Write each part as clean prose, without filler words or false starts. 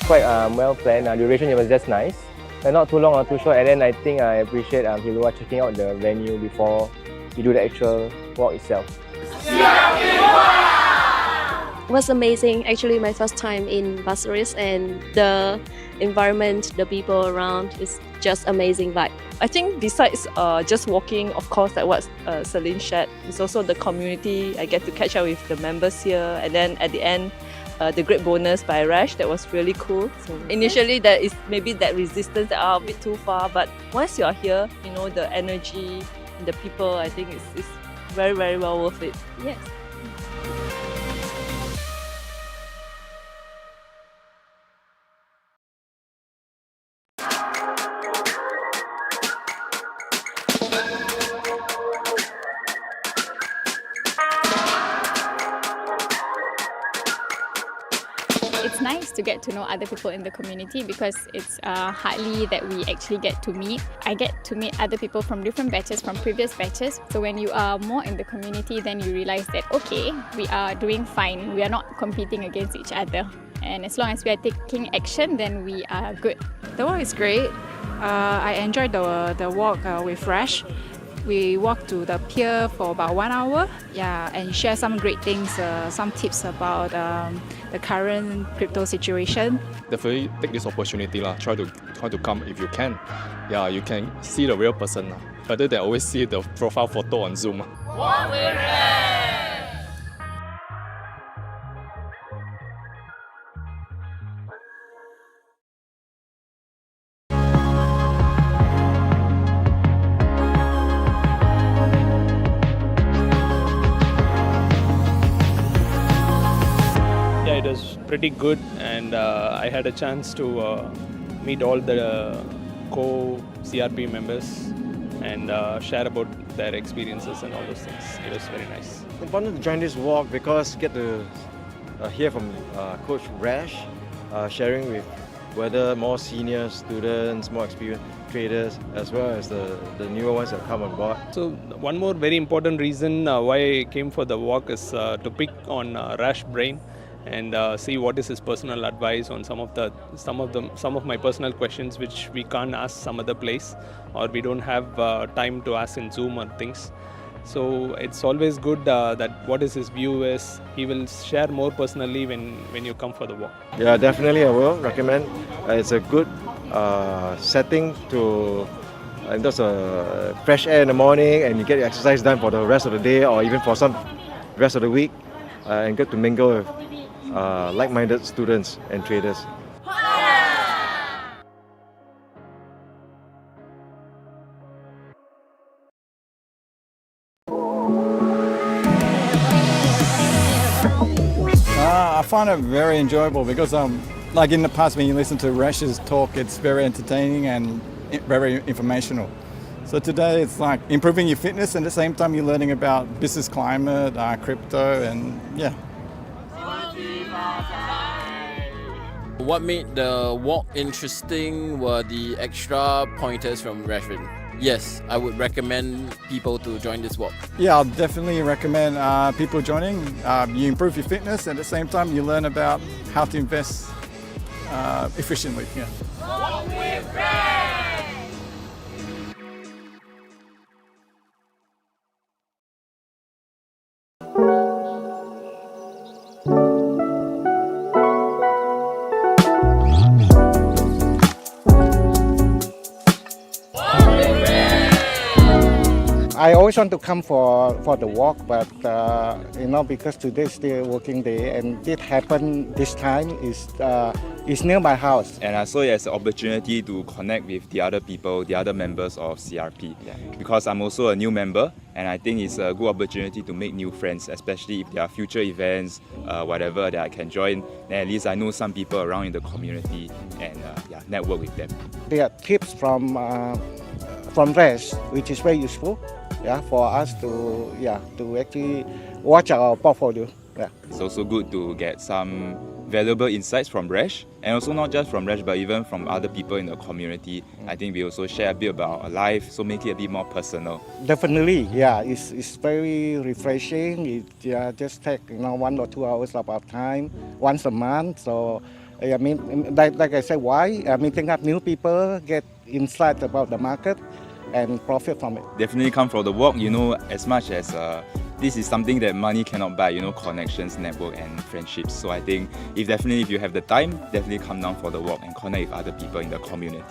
quite well planned. Duration was just nice. Not too long or too short. And then I think I appreciate Hilua checking out the venue before we do the actual walk itself. It was amazing. Actually, my first time in Basaris, and the environment, the people around is just amazing vibe. I think besides just walking, of course, like what Celine shared, it's also the community. I get to catch up with the members here, and then at the end, the great bonus by Rash, that was really cool. So initially, there is maybe that resistance that are a bit too far, but once you are here, you know, the energy, the people, I think it's very, very well worth it. Yes. It's nice to get to know other people in the community because it's hardly that we actually get to meet. I get to meet other people from different batches, from previous batches. So when you are more in the community, then you realize that, okay, we are doing fine. We are not competing against each other. And as long as we are taking action, then we are good. The walk is great. I enjoyed the walk with Rash. We walked to the pier for about 1 hour, and share some great things, some tips about the current crypto situation. Definitely take this opportunity, try to come if you can. Yeah, you can see the real person, rather than always see the profile photo on Zoom. What we read. It was pretty good, and I had a chance to meet all the co-CRP members and share about their experiences and all those things. It was very nice. It's important to join this walk because get to hear from Coach Rash, sharing with whether more senior students, more experienced traders, as well as the newer ones that come on board. So one more very important reason why I came for the walk is to pick on Rash brain and see what is his personal advice on some of my personal questions which we can't ask some other place, or we don't have time to ask in Zoom or things. So it's always good that what is his view is. He will share more personally when you come for the walk. Yeah, definitely I will recommend. It's a good setting to there's a fresh air in the morning, and you get your exercise done for the rest of the day or even for some rest of the week, and get to mingle with like-minded students and traders. I find it very enjoyable because like in the past when you listen to Rash's talk, it's very entertaining and very informational. So today it's like improving your fitness, and at the same time you're learning about business climate, crypto, and yeah. What made the walk interesting were the extra pointers from Rashford. Yes, I would recommend people to join this walk. Yeah, I'll definitely recommend people joining. You improve your fitness, and at the same time you learn about how to invest efficiently. Yeah. What we read. I always want to come for the walk, but because today is still working day, and it happened this time is near my house. And I saw it as an opportunity to connect with the other people, the other members of CRP. Because I'm also a new member, and I think it's a good opportunity to make new friends, especially if there are future events, whatever that I can join. Then at least I know some people around in the community and network with them. There are tips from Rash, which is very useful. For us to actually watch our portfolio. It's also good to get some valuable insights from Rash, and also not just from Rash, but even from other people in the community. I think we also share a bit about our life, so make it a bit more personal. Definitely, it's very refreshing. It just take 1 or 2 hours of our time once a month. So I mean, like I said, why? Meeting up new people, get insight about the market, and profit from it. Definitely come for the walk, you know, as much as this is something that money cannot buy, you know, connections, network and friendships. So I think if you have the time, definitely come down for the walk and connect with other people in the community.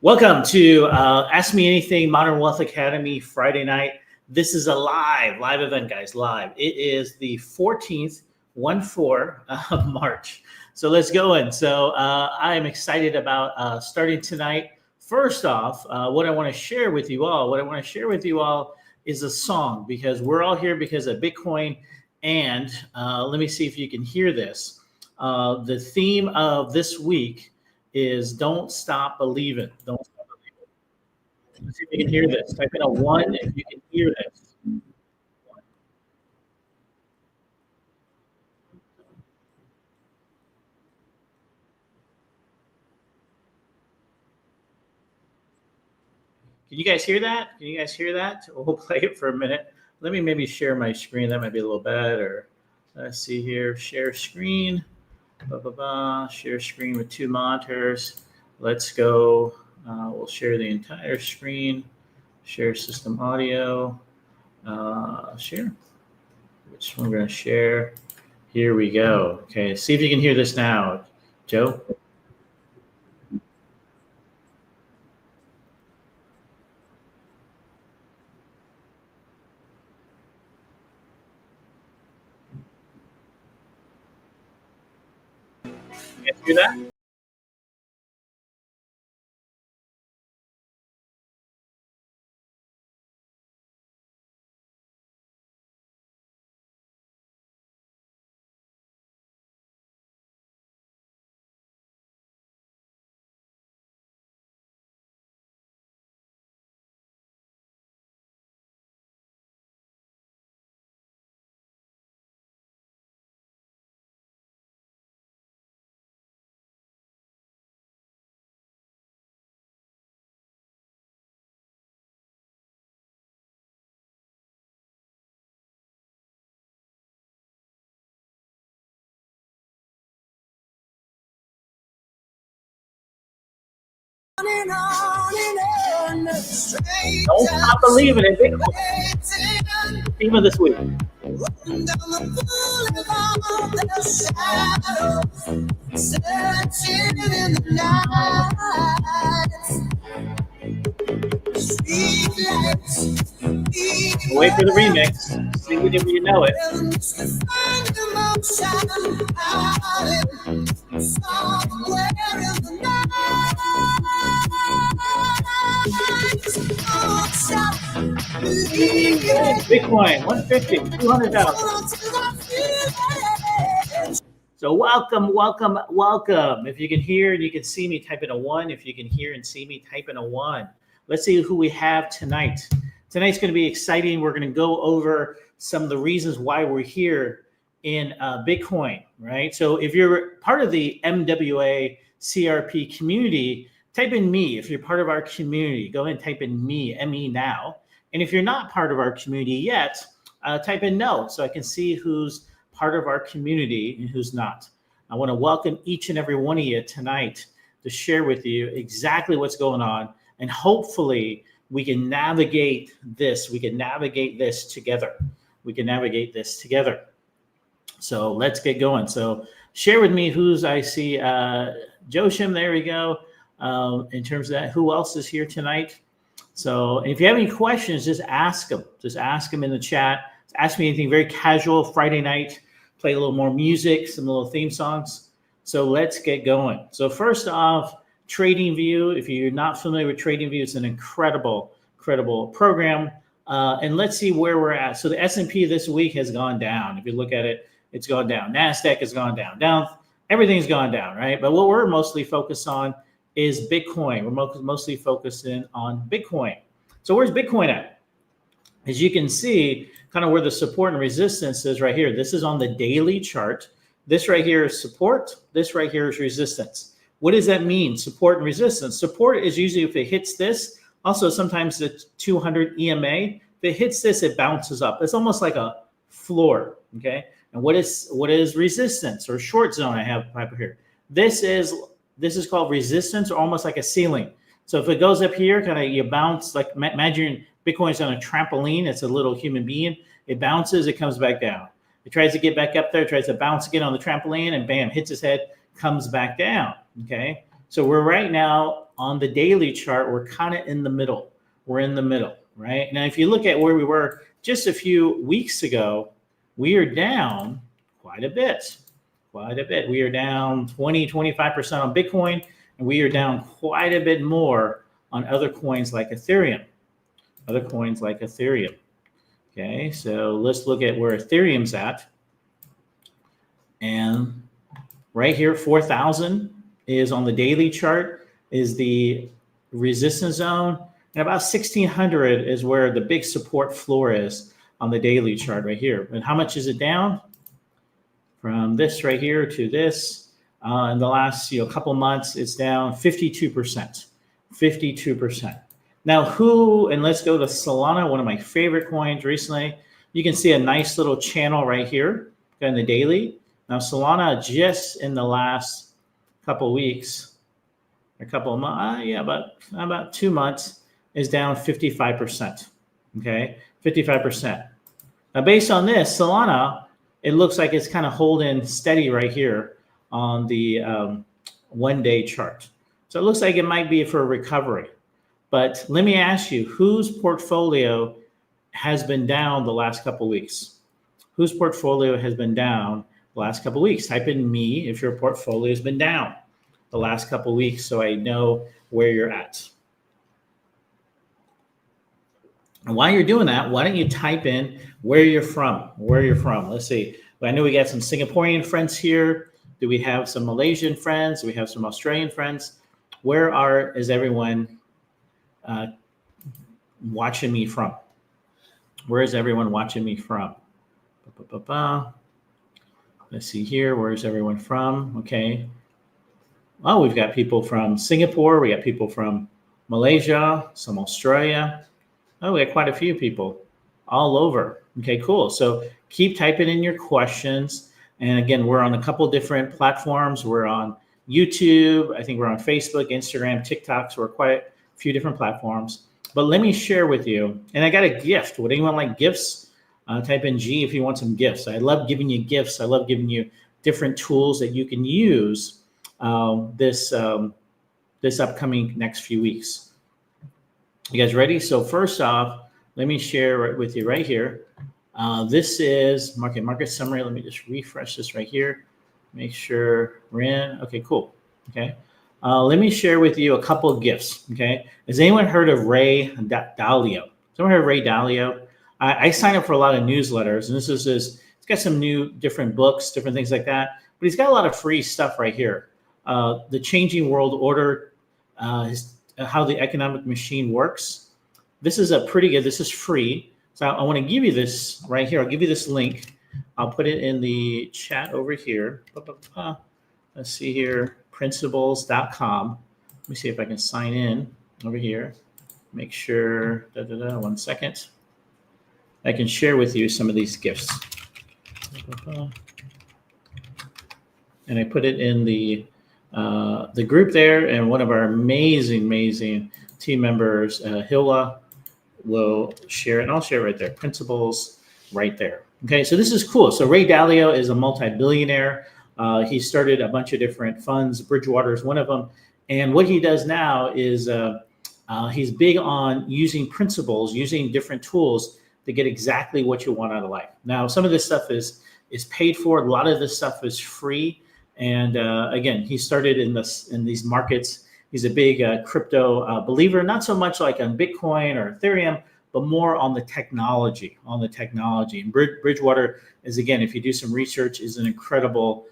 Welcome to Ask Me Anything Modern Wealth Academy Friday night. This is a live event, guys, live. It is the 14th, 1/4 of March. So let's go in. So I am excited about starting tonight. First off, what I want to share with you all is a song, because we're all here because of Bitcoin. And let me see if you can hear this. The theme of this week is Don't Stop Believing. Don't Stop Believing. Let's see if you can hear this. Type in a 1 if you can hear this. Can you guys hear that? Can you guys hear that? We'll play it for a minute. Let me maybe share my screen. That might be a little better. Let's see here. Share screen. Share screen with 2 monitors. Let's go. We'll share the entire screen. Share system audio. Share. Which one we're going to share? Here we go. Okay, see if you can hear this now, Joe. You guys hear that? Don't stop believing in Bitcoin. Theme of this week. Wait for the remix. Sing it if you know it. Bitcoin 150, 200,000. So welcome. If you can hear and you can see me, type in a 1. If you can hear and see me, type in a 1. Let's see who we have tonight. Tonight's going to be exciting. We're going to go over some of the reasons why we're here in Bitcoin, right? So if you're part of the MWA CRP community, type in me. If you're part of our community, go ahead and type in me, M-E now. And if you're not part of our community yet, type in no, so I can see who's part of our community and who's not. I want to welcome each and every one of you tonight to share with you exactly what's going on, and hopefully we can navigate this. We can navigate this together. we can navigate this together. So let's get going. So share with me who's I see. Joshim, there we go. In terms of that, who else is here tonight? So if you have any questions, just ask them. Just ask them in the chat. Ask me anything very casual. Friday night, play a little more music, some little theme songs. So let's get going. So first off, TradingView. If you're not familiar with TradingView, it's an incredible program. And let's see where we're at. So the S&P this week has gone down. If you look at it, it's gone down. NASDAQ has gone down. Everything's gone down, right? But what we're mostly focused on is Bitcoin. We're mostly focusing on Bitcoin. So where's Bitcoin at? As you can see, kind of where the support and resistance is right here. This is on the daily chart. This right here is support. This right here is resistance. What does that mean, support and resistance? Support is usually if it hits this. Also, sometimes the 200 EMA. If it hits this, it bounces up. It's almost like a floor, okay? And what is resistance or short zone I have right here? This is called resistance, or almost like a ceiling. So if it goes up here, kind of you bounce, like imagine Bitcoin's on a trampoline. It's a little human being. It bounces, it comes back down. It tries to get back up there, tries to bounce again on the trampoline, and bam, hits his head, comes back down, okay? So we're right now on the daily chart, we're kind of in the middle. We're in the middle, right? Now, if you look at where we were just a few weeks ago, we are down quite a bit. We are down 20-25% on Bitcoin, and we are down quite a bit more on other coins like Ethereum. Okay, so let's look at where Ethereum's at. And right here, 4,000 is on the daily chart, is the resistance zone. And about 1,600 is where the big support floor is on the daily chart right here. And how much is it down? From this right here to this, in the last couple months, it's down 52%. 52%. Now, and let's go to Solana, one of my favorite coins recently. You can see a nice little channel right here in the daily. Now, Solana just in the last couple weeks, a couple of months, about 2 months, is down 55%. Okay, 55%. Now, based on this, Solana, it looks like it's kind of holding steady right here on the 1 day chart. So it looks like it might be for a recovery. But let me ask you, whose portfolio has been down the last couple of weeks? Whose portfolio has been down the last couple of weeks? Type in me if your portfolio has been down the last couple of weeks so I know where you're at. And while you're doing that, why don't you type in where you're from? Let's see. I know we got some Singaporean friends here. Do we have some Malaysian friends? Do we have some Australian friends? Where is everyone watching me from? Where is everyone watching me from? Let's see here. Where is everyone from? Okay. Oh, we've got people from Singapore. We got people from Malaysia, some Australia. Oh, we got quite a few people all over. Okay, cool. So keep typing in your questions. And again, we're on a couple different platforms. We're on YouTube. I think we're on Facebook, Instagram, TikTok. So we're quite a few different platforms. But let me share with you. And I got a gift. Would anyone like gifts? Type in G if you want some gifts. I love giving you gifts. I love giving you different tools that you can use this upcoming next few weeks. You guys ready? So first off, let me share with you right here. This is market summary. Let me just refresh this right here. Make sure we're in. Okay, cool. Okay. Let me share with you a couple of gifts. Okay. Has anyone heard of Ray Dalio? Someone heard of Ray Dalio? I sign up for a lot of newsletters, and it's got some new different books, different things like that. But he's got a lot of free stuff right here. The Changing World Order, how the economic machine works. This is pretty good. This is free. So I want to give you this right here. I'll give you this link. I'll put it in the chat over here. Let's see here, principles.com. Let me see if I can sign in over here. Make sure, 1 second. I can share with you some of these gifts. And I put it in the group there, and one of our amazing team members, Hilla, will share it, and I'll share it right there. Principles right there. Okay, so this is cool. So Ray Dalio is a multi-billionaire. He started a bunch of different funds. Bridgewater is one of them. And what he does now is he's big on using principles, using different tools to get exactly what you want out of life. Now, some of this stuff is paid for. A lot of this stuff is free. And again, he started in these markets. He's a big crypto believer, not so much like on Bitcoin or Ethereum, but more on the technology, And Bridgewater is, again, if you do some research, is an incredible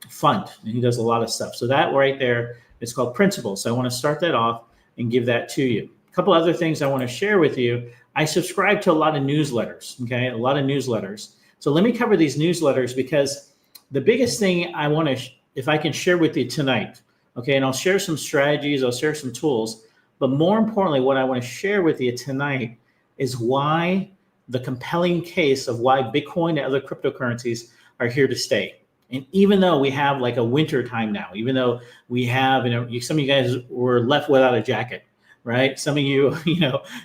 fund, and he does a lot of stuff. So that right there is called Principles. So I want to start that off and give that to you. A couple other things I want to share with you. I subscribe to a lot of newsletters, okay? A lot of newsletters. So let me cover these newsletters because the biggest thing I want to, if I can share with you tonight, okay, and I'll share some strategies, I'll share some tools, but more importantly, what I want to share with you tonight is why the compelling case of why Bitcoin and other cryptocurrencies are here to stay. And even though we have like a winter time now, even though we have, some of you guys were left without a jacket, right? Some of you,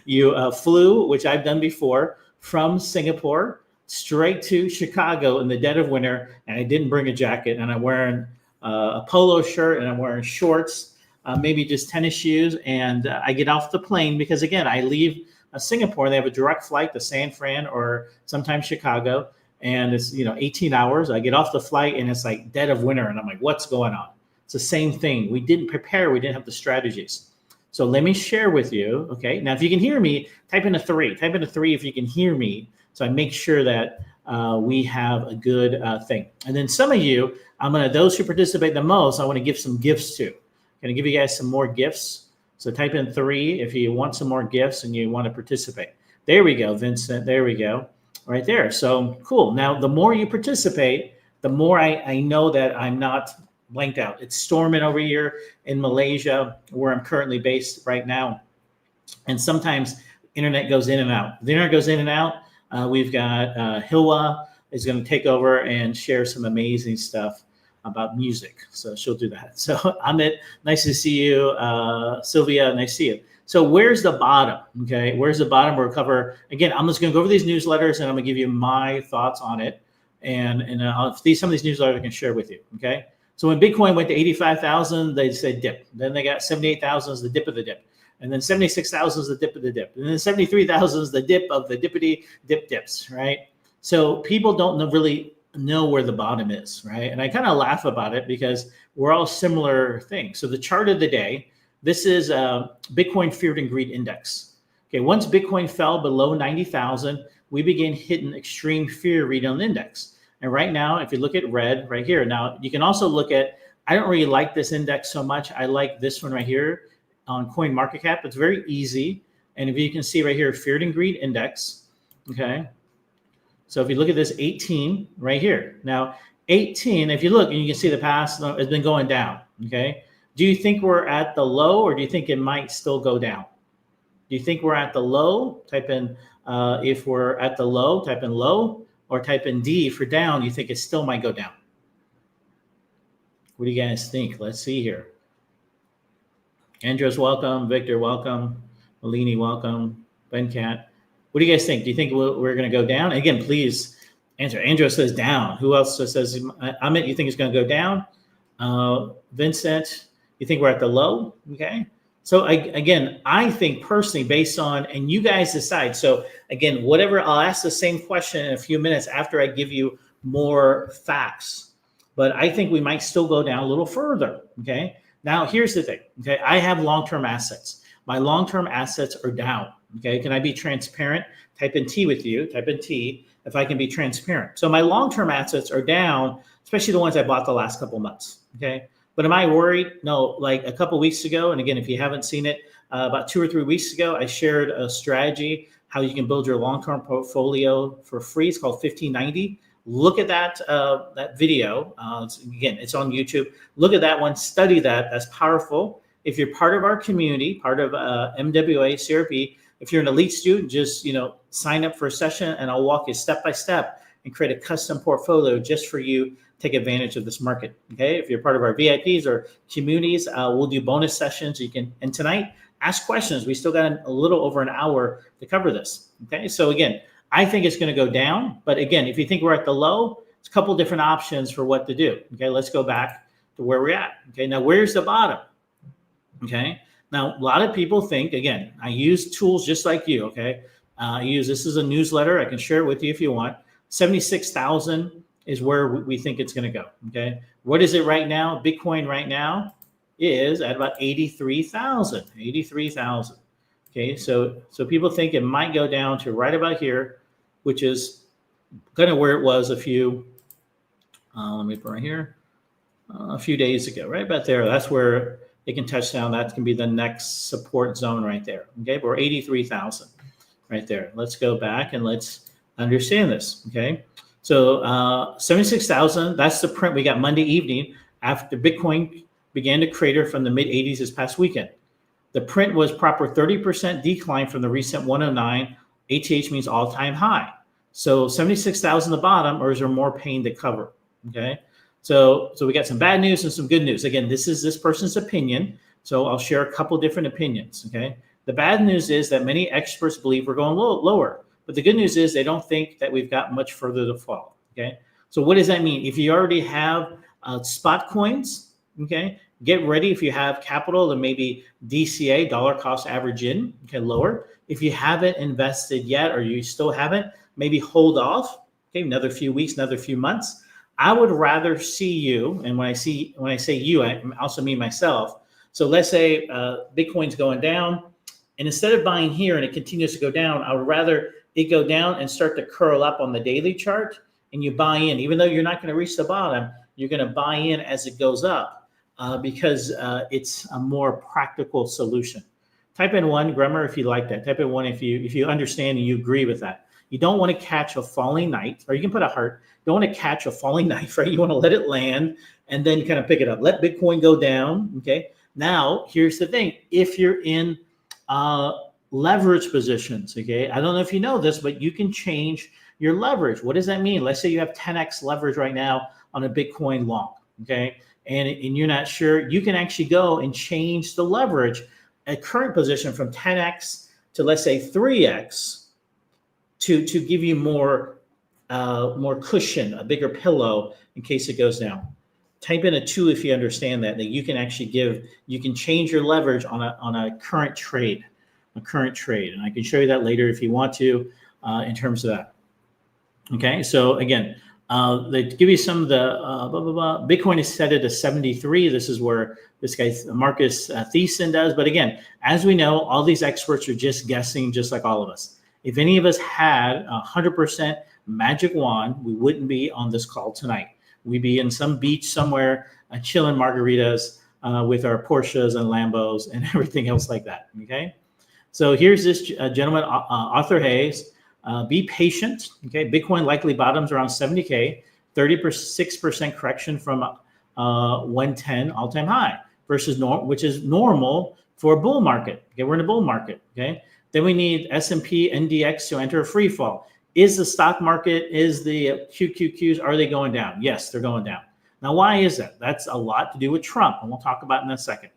you flew, which I've done before, from Singapore straight to Chicago in the dead of winter, and I didn't bring a jacket, and I'm wearing a polo shirt, and I'm wearing shorts, maybe just tennis shoes, and I get off the plane because, again, I leave Singapore, and they have a direct flight to San Fran or sometimes Chicago, and it's 18 hours. I get off the flight, and it's like dead of winter, and I'm like, what's going on? It's the same thing. We didn't prepare. We didn't have the strategies. So let me share with you, okay? Now, if you can hear me, type in a 3. Type in a 3 if you can hear me, so I make sure that we have a good thing. And then some of you, those who participate the most, I want to give some gifts to. I'm going to give you guys some more gifts. So type in 3 if you want some more gifts and you want to participate. There we go, Vincent. There we go. Right there. So cool. Now, the more you participate, the more I know that I'm not blanked out. It's storming over here in Malaysia, where I'm currently based right now. And sometimes internet goes in and out. The internet goes in and out. We've got Hilwa is going to take over and share some amazing stuff about music. So she'll do that. So Amit, nice to see you. Sylvia, nice to see you. So where's the bottom? Okay, where's the bottom? We'll cover, again, I'm just going to go over these newsletters and I'm going to give you my thoughts on it. And some of these newsletters I can share with you. Okay, so when Bitcoin went to 85,000, they said dip. Then they got 78,000 is the dip of the dip. And then 76,000 is the dip of the dip. And then 73,000 is the dip of the dippity dip dips, right? So people don't really know where the bottom is, right? And I kind of laugh about it because we're all similar things. So the chart of the day, this is Bitcoin Fear and Greed Index. Okay, once Bitcoin fell below 90,000, we began hitting extreme fear read on the index. And right now, if you look at red right here, now you can also look at, I don't really like this index so much. I like this one right here on CoinMarketCap. It's very easy. And if you can see right here, Fear and Greed Index, okay? So if you look at this 18 right here. Now, 18, if you look and you can see the past, it's been going down, okay? Do you think we're at the low or do you think it might still go down? Do you think we're at the low? Type in, if we're at the low, type in low, or type in D for down. You think it still might go down? What do you guys think? Let's see here. Andrews, welcome. Victor, welcome. Malini, welcome. Bencat. What do you guys think? Do you think we're going to go down? Again, please answer. Andrew says down. Who else says, Amit, you think it's going to go down? Vincent, you think we're at the low? Okay. So again, I think personally, based on, and you guys decide. So again, whatever, I'll ask the same question in a few minutes after I give you more facts. But I think we might still go down a little further. Okay. Now, here's the thing. Okay. I have long-term assets. My long-term assets are down. Okay. Can I be transparent? Type in T with you. Type in T if I can be transparent. So my long-term assets are down, especially the ones I bought the last couple months. Okay. But am I worried? No, like a couple weeks ago, and again, if you haven't seen it, about 2 or 3 weeks ago, I shared a strategy, how you can build your long-term portfolio for free. It's called 1590. Look at that video. Again, it's on YouTube. Look at that one. Study that. That's powerful. If you're part of our community, part of MWA, CRP, if you're an elite student, just sign up for a session, and I'll walk you step by step and create a custom portfolio just for you. Take advantage of this market. Okay. If you're part of our VIPs or communities, we'll do bonus sessions. You can, and tonight, ask questions. We still got a little over an hour to cover this. Okay. So again, I think it's going to go down. But again, if you think we're at the low, it's a couple different options for what to do. Okay, let's go back to where we're at. Okay, now where's the bottom? Okay, now a lot of people think, again, I use tools just like you. Okay, this is a newsletter. I can share it with you if you want. 76,000 is where we think it's going to go. Okay, what is it right now? Bitcoin right now is at about 83,000. 83,000. Okay, so people think it might go down to right about here, which is kind of where it was a few. Let me put right here. A few days ago, right about there. That's where it can touch down. That can be the next support zone right there. Okay, but we're 83,000 right there. Let's go back and let's understand this. Okay, so 76,000. That's the print we got Monday evening after Bitcoin began to crater from the mid 80s this past weekend. The print was proper 30% decline from the recent 109. ATH means all-time high. So 76,000 the bottom, or is there more pain to cover? Okay. So we got some bad news and some good news. Again, this is this person's opinion. So I'll share a couple different opinions. Okay. The bad news is that many experts believe we're going lower. But the good news is they don't think that we've got much further to fall. Okay. So what does that mean? If you already have spot coins, okay, get ready. If you have capital, then maybe DCA, dollar cost average in, okay, lower. If you haven't invested yet, or you still haven't, maybe hold off. Okay, another few weeks, another few months. I would rather see you, and when I say you, I also mean myself. So let's say Bitcoin's going down, and instead of buying here and it continues to go down, I would rather it go down and start to curl up on the daily chart, and you buy in. Even though you're not going to reach the bottom, you're going to buy in as it goes up because it's a more practical solution. Type in 1, Grammar, if you like that. Type in 1 if you understand and you agree with that. You don't want to catch a falling knife, or you can put a heart. You don't want to catch a falling knife, right? You want to let it land and then kind of pick it up. Let Bitcoin go down, okay? Now, here's the thing. If you're in leverage positions, okay? I don't know if you know this, but you can change your leverage. What does that mean? Let's say you have 10x leverage right now on a Bitcoin long, okay? And you're not sure. You can actually go and change the leverage at current position from 10x to, let's say, 3x to give you more cushion, a bigger pillow in case it goes down. Type in a 2 if you understand that you can actually you can change your leverage on a current trade, and I can show you that later if you want to in terms of that. Okay, so again, they give you some of the Bitcoin is set at a 73. This is where this guy Marcus Thiessen does. But again, as we know, all these experts are just guessing, just like all of us. If any of us had 100% magic wand, we wouldn't be on this call tonight. We'd be in some beach somewhere, chilling margaritas with our Porsches and Lambos and everything else like that. Okay, so here's this gentleman, Arthur Hayes. Be patient. Okay, Bitcoin likely bottoms around 70K, 36% correction from 110 all-time high versus which is normal for a bull market. Okay, we're in a bull market. Okay. Then we need S&P NDX to enter a free fall. Is the stock market, is the QQQs, are they going down? Yes, they're going down. Now, why is that? That's a lot to do with Trump, and we'll talk about in a second.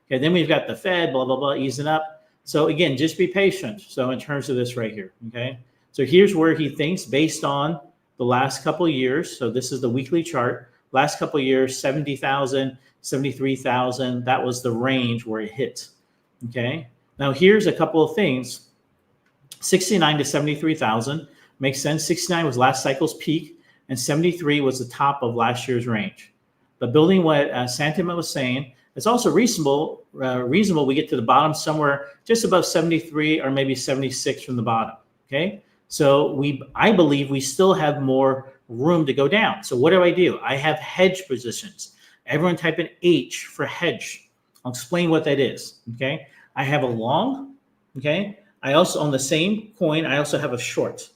Okay, then we've got the Fed, blah, blah, blah, easing up. So again, just be patient. So in terms of this right here, okay? So here's where he thinks based on the last couple of years. So this is the weekly chart. Last couple of years, 70,000, 73,000. That was the range where it hit, okay? Now, here's a couple of things. 69 to 73,000 makes sense. 69 was last cycle's peak, and 73 was the top of last year's range. But building what Santima was saying, it's also reasonable we get to the bottom somewhere just above 73 or maybe 76 from the bottom, okay? So I believe we still have more room to go down. So what do? I have hedge positions. Everyone type in H for hedge. I'll explain what that is, okay? I have a long, okay? I also, on the same coin, I also have a short,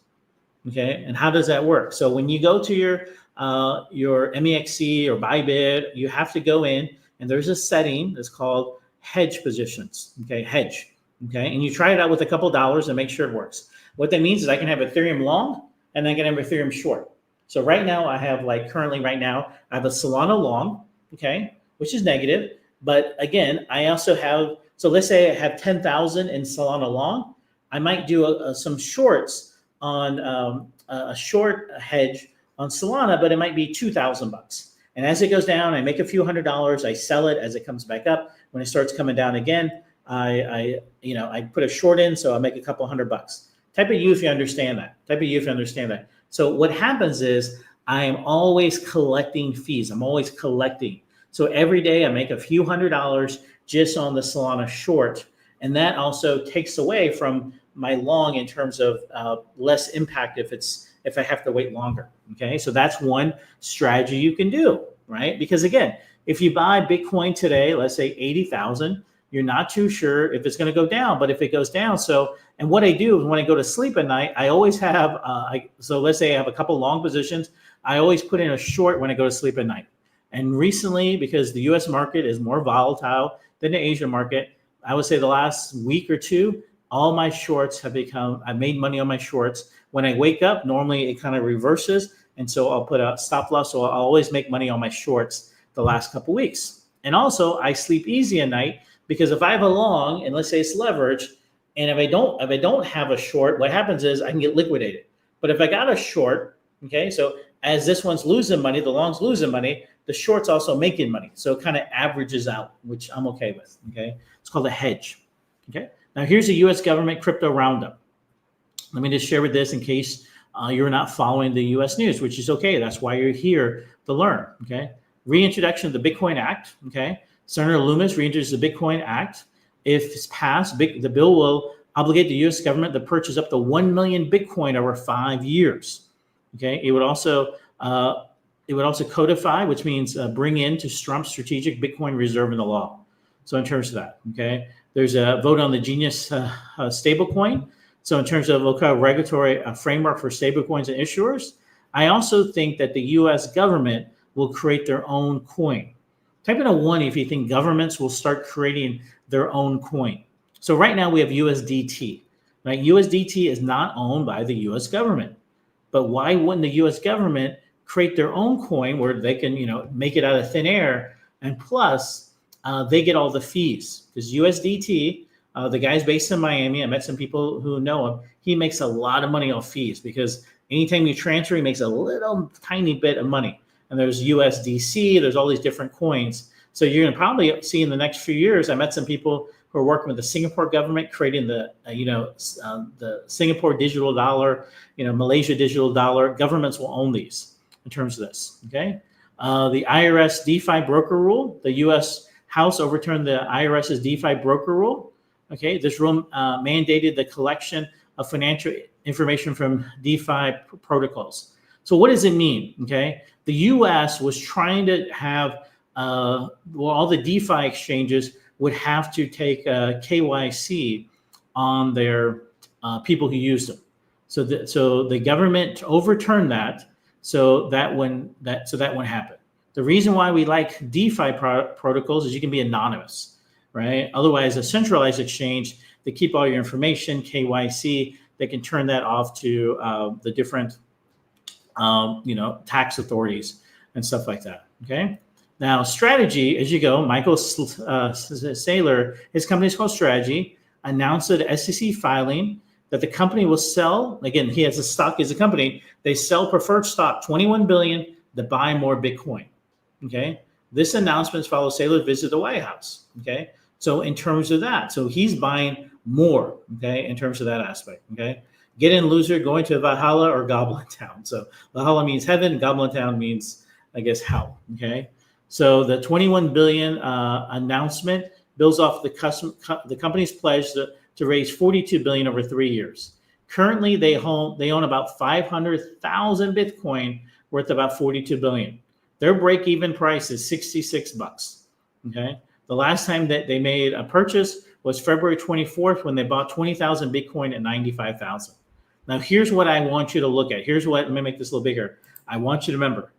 okay? And how does that work? So when you go to your MEXC or Bybit, you have to go in, and there's a setting that's called hedge positions, okay? Hedge, okay? And you try it out with a couple dollars and make sure it works. What that means is I can have Ethereum long, and I can have Ethereum short. So right now I have currently right now, I have a Solana long, okay? Which is negative. But again, I also have, so let's say I have 10,000 in Solana long. I might do some shorts on a short hedge on Solana, but it might be $2,000. And as it goes down, I make a few $100s. I sell it as it comes back up. When it starts coming down again, I put a short in, so I make a couple $100. Type of you if you understand that. So what happens is I am always collecting fees. I'm always collecting. So every day I make a few $100s just on the Solana short, and that also takes away from my long in terms of less impact if I have to wait longer. Okay, so that's one strategy you can do, right? Because again, if you buy Bitcoin today, let's say 80,000, you're not too sure if it's going to go down, but if it goes down, and what I do is when I go to sleep at night, I always have, so let's say I have a couple long positions, I always put in a short when I go to sleep at night. And recently, because the US market is more volatile than the Asian market, I would say the last week or two, all my shorts have I made money on my shorts. When I wake up, normally it kind of reverses. And so I'll put a stop loss. So I'll always make money on my shorts the last couple weeks. And also I sleep easy at night because if I have a long, and let's say it's leveraged, and if I don't have a short, what happens is I can get liquidated. But if I got a short, okay, so as this one's losing money, the long's losing money, the short's also making money. So it kind of averages out, which I'm okay with, okay? It's called a hedge, okay? Now here's a US government crypto roundup. Let me just share with this in case you're not following the US news, which is okay. That's why you're here to learn, okay? Reintroduction of the Bitcoin Act, okay? Senator Loomis reintroduces the Bitcoin Act. If it's passed, the bill will obligate the US government to purchase up to 1 million Bitcoin over 5 years, okay? It would also codify, which means bring into Trump's strategic Bitcoin reserve in the law. So in terms of that, okay? There's a vote on the Genius stablecoin. So in terms of local regulatory framework for stablecoins and issuers, I also think that the US government will create their own coin. Type in a 1 if you think governments will start creating their own coin. So right now we have USDT, right? USDT is not owned by the US government. But why wouldn't the US government create their own coin where they can, make it out of thin air, and plus they get all the fees? Because USDT, the guy's based in Miami. I met some people who know him. He makes a lot of money off fees because anytime you transfer, he makes a little tiny bit of money. And there's USDC, there's all these different coins. So you're gonna probably see in the next few years, I met some people who are working with the Singapore government, creating the Singapore digital dollar, Malaysia digital dollar. Governments will own these in terms of this, okay? The IRS DeFi broker rule, the US House overturned the IRS's DeFi broker rule, okay? This rule mandated the collection of financial information from DeFi protocols. So what does it mean, okay? The US was trying to have, all the DeFi exchanges would have to take KYC on their people who use them. So the government overturned that, so that wouldn't happen. The reason why we like DeFi protocols is you can be anonymous, right? Otherwise, a centralized exchange, they keep all your information, KYC, they can turn that off to the different tax authorities and stuff like that, okay? Now, strategy, as you go, Michael Saylor, his company is called Strategy, announced at SEC filing that the company will sell, again, he has a stock as a company, they sell preferred stock, $21 billion to buy more Bitcoin, okay? This announcement follows Saylor's visit to the White House, okay? So in terms of that, so he's buying more, okay, in terms of that aspect, okay? Get in, loser, going to Valhalla or Goblin Town. So Valhalla means heaven, Goblin Town means, I guess, hell, okay? So the 21 billion announcement builds off the company's pledge to raise 42 billion over 3 years. Currently, they own about 500,000 Bitcoin worth about 42 billion. Their break-even price is $66, okay? The last time that they made a purchase was February 24th when they bought 20,000 Bitcoin at 95,000. Now, here's what I want you to look at. Let me make this a little bigger. I want you to remember,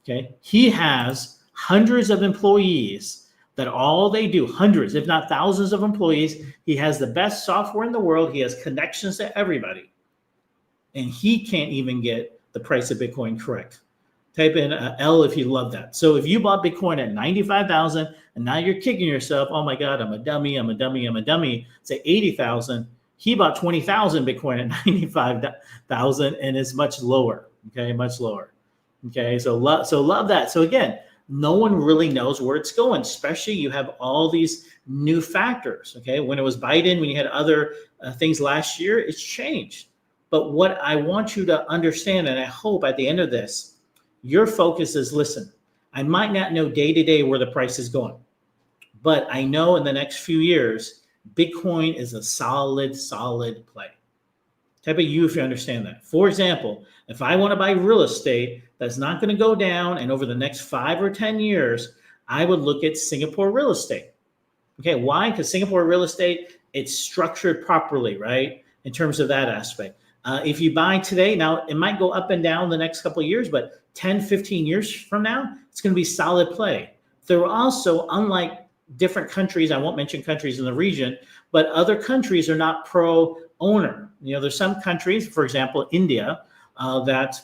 okay? He has hundreds of employees that all they do, hundreds, if not thousands of employees. He has the best software in the world. He has connections to everybody. And he can't even get the price of Bitcoin correct. Type in L if you love that. So if you bought Bitcoin at 95,000 and now you're kicking yourself, oh my God, I'm a dummy, I'm a dummy, I'm a dummy, say 80,000, He bought 20,000 Bitcoin at 95,000 and is much lower. Okay, much lower. Okay, so love that. So again, no one really knows where it's going, especially you have all these new factors. Okay, when it was Biden, when you had other things last year, it's changed. But what I want you to understand, and I hope at the end of this, your focus is, listen, I might not know day to day where the price is going, but I know in the next few years, Bitcoin is a solid play. Type of you if you understand that. For example, if I want to buy real estate that's not going to go down, and over the next 5 or 10 years, I would look at Singapore real estate. Okay, why? Because Singapore real estate, it's structured properly, right? In terms of that aspect. If you buy today, now it might go up and down the next couple of years, but 10, 15 years from now, it's going to be solid play. There are also, unlike different countries, I won't mention countries in the region, but other countries are not pro-owner. You know, there's some countries, for example, India, that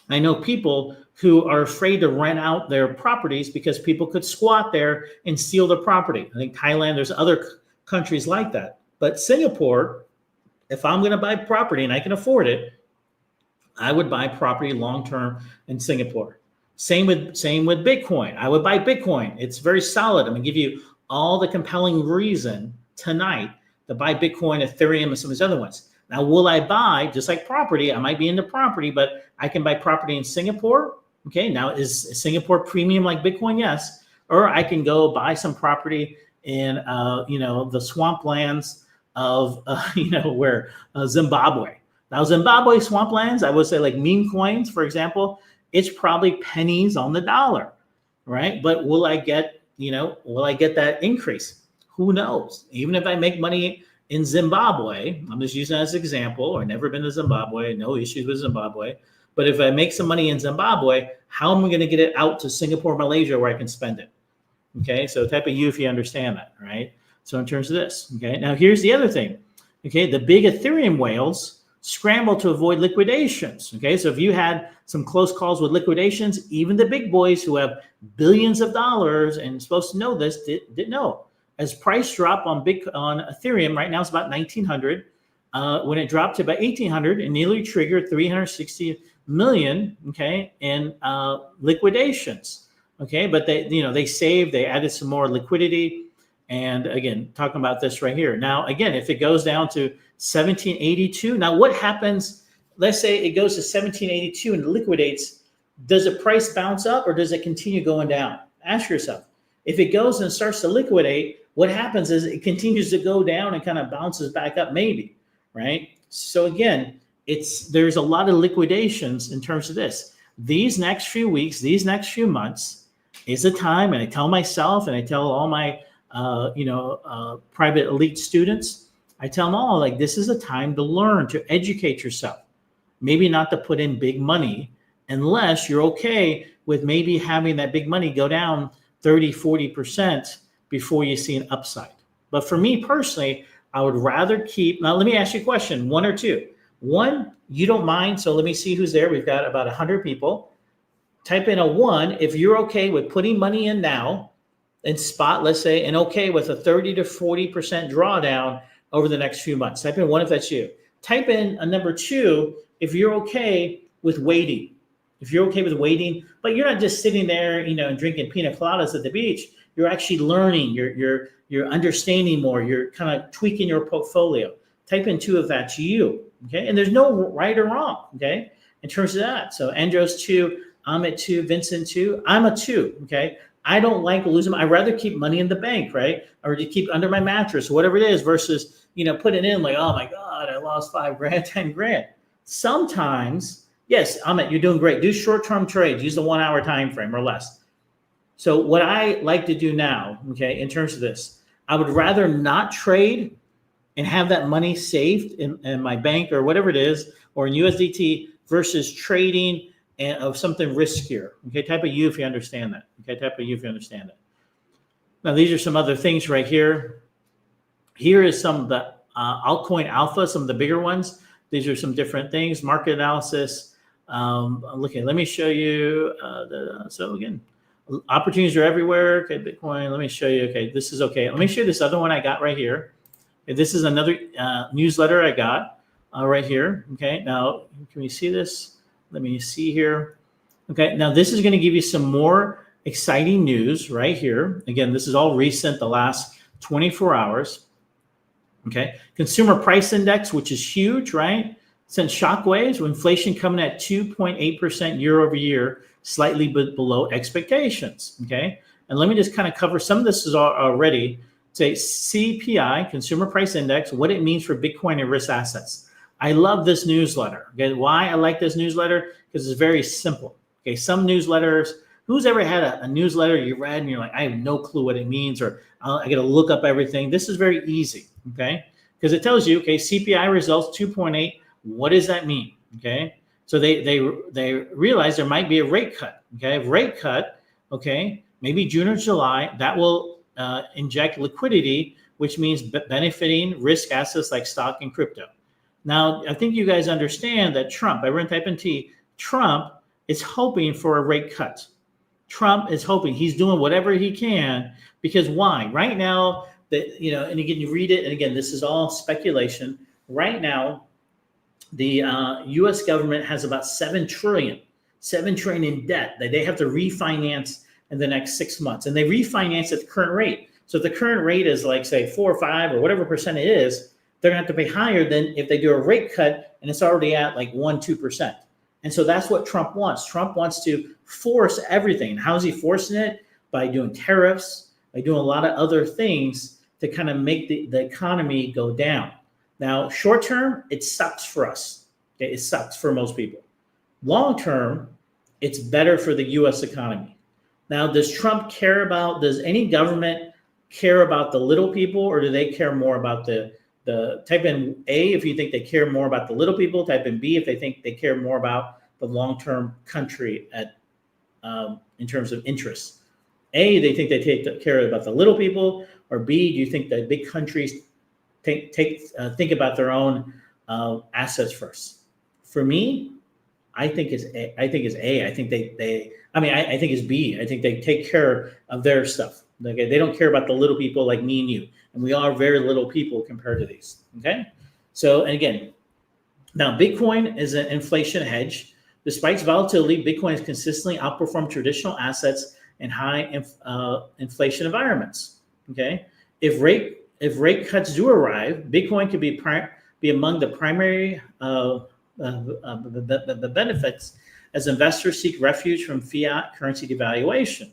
I know people who are afraid to rent out their properties because people could squat there and steal their property. I think Thailand, there's other countries like that. But Singapore, if I'm going to buy property and I can afford it, I would buy property long-term in Singapore. Same with Bitcoin. I would buy Bitcoin. It's very solid. I'm going to give you all the compelling reason tonight to buy Bitcoin, Ethereum, and some of these other ones. Now, will I buy, just like property, I might be into property, but I can buy property in Singapore. Okay, now is Singapore premium like Bitcoin? Yes. Or I can go buy some property in, the swamplands of, Zimbabwe. Now, Zimbabwe swamplands, I would say like meme coins, for example, it's probably pennies on the dollar, right? But will I get that increase? Who knows? Even if I make money in Zimbabwe, I'm just using that as an example, I've never been to Zimbabwe, no issues with Zimbabwe. But if I make some money in Zimbabwe, how am I going to get it out to Singapore, Malaysia, where I can spend it? Okay, so type of you if you understand that, right? So in terms of this, okay, now here's the other thing. Okay, the big Ethereum whales scramble to avoid liquidations. Okay, so if you had some close calls with liquidations, even the big boys who have billions of dollars and supposed to know this didn't know. As price drop on Ethereum right now, it's about 1,900. When it dropped to about 1,800, it nearly triggered 360 million. Okay, in liquidations. Okay, but they saved, they added some more liquidity, and again, talking about this right here. Now, again, if it goes down to 1782, now what happens? Let's say it goes to 1782 and liquidates. Does the price bounce up or does it continue going down? Ask yourself. If it goes and starts to liquidate, what happens is it continues to go down and kind of bounces back up, maybe, right? So again, there's a lot of liquidations in terms of this. These next few weeks, these next few months is a time, and I tell myself and I tell all my private elite students, I tell them all, like, this is a time to learn, to educate yourself. Maybe not to put in big money unless you're okay with maybe having that big money go down 30, 40% before you see an upside. But for me personally, I would rather keep, now let me ask you a question, one or two. One, you don't mind, so let me see who's there. We've got about 100 people. Type in a 1 if you're okay with putting money in now in spot, let's say, and okay with a 30 to 40% drawdown over the next few months. Type in 1 if that's you. Type in a number 2 if you're okay with waiting. If you're okay with waiting, but you're not just sitting there, and drinking pina coladas at the beach. You're actually learning. You're understanding more. You're kind of tweaking your portfolio. Type in 2 if that's you. Okay, and there's no right or wrong. Okay, in terms of that. So Andros 2, I'm at 2, Vincent 2, I'm a 2. Okay, I don't like losing. I'd rather keep money in the bank, right, or to keep under my mattress, whatever it is, versus put it in like, oh my God, I lost $5 grand, 10 grand. Sometimes, yes, Amit, you're doing great. Do short-term trades. Use the 1 hour time frame or less. So what I like to do now, okay, in terms of this, I would rather not trade and have that money saved in my bank or whatever it is, or in USDT versus trading of something riskier. Okay, type of you if you understand that. Okay, type of you if you understand that. Now, these are some other things right here. Here is some of the altcoin alpha, some of the bigger ones. These are some different things. Market analysis. Let me show you. So again, opportunities are everywhere. Okay, Bitcoin. Let me show you. Okay, this is okay. Let me show you this other one I got right here. Okay, this is another newsletter I got right here. Okay, now can we see this? Let me see here. Okay, now this is going to give you some more exciting news right here. Again, this is all recent, the last 24 hours. Okay, consumer price index, which is huge, right? Sent shockwaves with inflation coming at 2.8% year over year, slightly below expectations. Okay, and let me just kind of cover some of this is already. Say CPI, Consumer Price Index, what it means for Bitcoin and risk assets. I love this newsletter. Okay, why I like this newsletter? Because it's very simple. Okay, some newsletters, who's ever had a newsletter you read and you're like, I have no clue what it means, or I got to look up everything. This is very easy. Okay, because it tells you, okay, CPI results 2.8. What does that mean? Okay, so they realize there might be a rate cut. Okay, rate cut. Okay, maybe June or July. That will inject liquidity, which means benefiting risk assets like stock and crypto. Now, I think you guys understand that Trump, everyone type in T, Trump is hoping for a rate cut. Trump is hoping, he's doing whatever he can, because why? Right now, and again, you read it, and again, this is all speculation. Right now, the US government has about $7 trillion in debt that they have to refinance in the next 6 months, and they refinance at the current rate. So if the current rate is like, say, 4 or 5 or whatever percent it is, they're going to have to pay higher than if they do a rate cut and it's already at like 1-2%. And so that's what Trump wants. Trump wants to force everything. How is he forcing it? By doing tariffs, by doing a lot of other things to kind of make the economy go down. Now, short term, it sucks for us. Okay? It sucks for most people. Long term, it's better for the US economy. Now, does any government care about the little people, or do they care more about the type in A if you think they care more about the little people, type in B if they think they care more about the long-term country in terms of interests. A, they think they care about the little people, or B, do you think that big countries think about their own assets first? For me, I think it's A. I think it's B. I think they take care of their stuff. Okay, they don't care about the little people like me and you, and we are very little people compared to these. Okay, so and again, now Bitcoin is an inflation hedge. Despite its volatility, Bitcoin has consistently outperformed traditional assets in high inflation environments. Okay, if rate cuts do arrive, Bitcoin could be among the primary the benefits as investors seek refuge from fiat currency devaluation.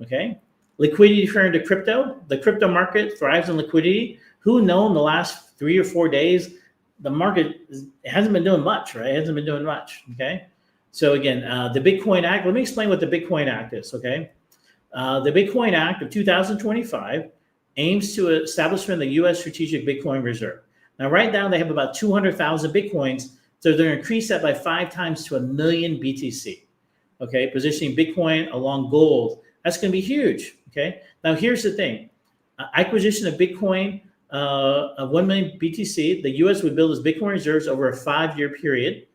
Okay, liquidity referring to crypto. The crypto market thrives on liquidity. Who knows in the last 3 or 4 days, the market hasn't been doing much, right? It hasn't been doing much. Okay, so again, the Bitcoin Act. Let me explain what the Bitcoin Act is. Okay, the Bitcoin Act of 2025 aims to establishment of the U.S. Strategic Bitcoin Reserve. Now, right now they have about 200,000 Bitcoins. So they're going to increase that by 5 times to 1 million BTC. Okay, positioning Bitcoin along gold. That's going to be huge. Okay, now here's the thing: acquisition of Bitcoin of 1 million BTC. The U.S. would build its Bitcoin reserves over a 5-year period.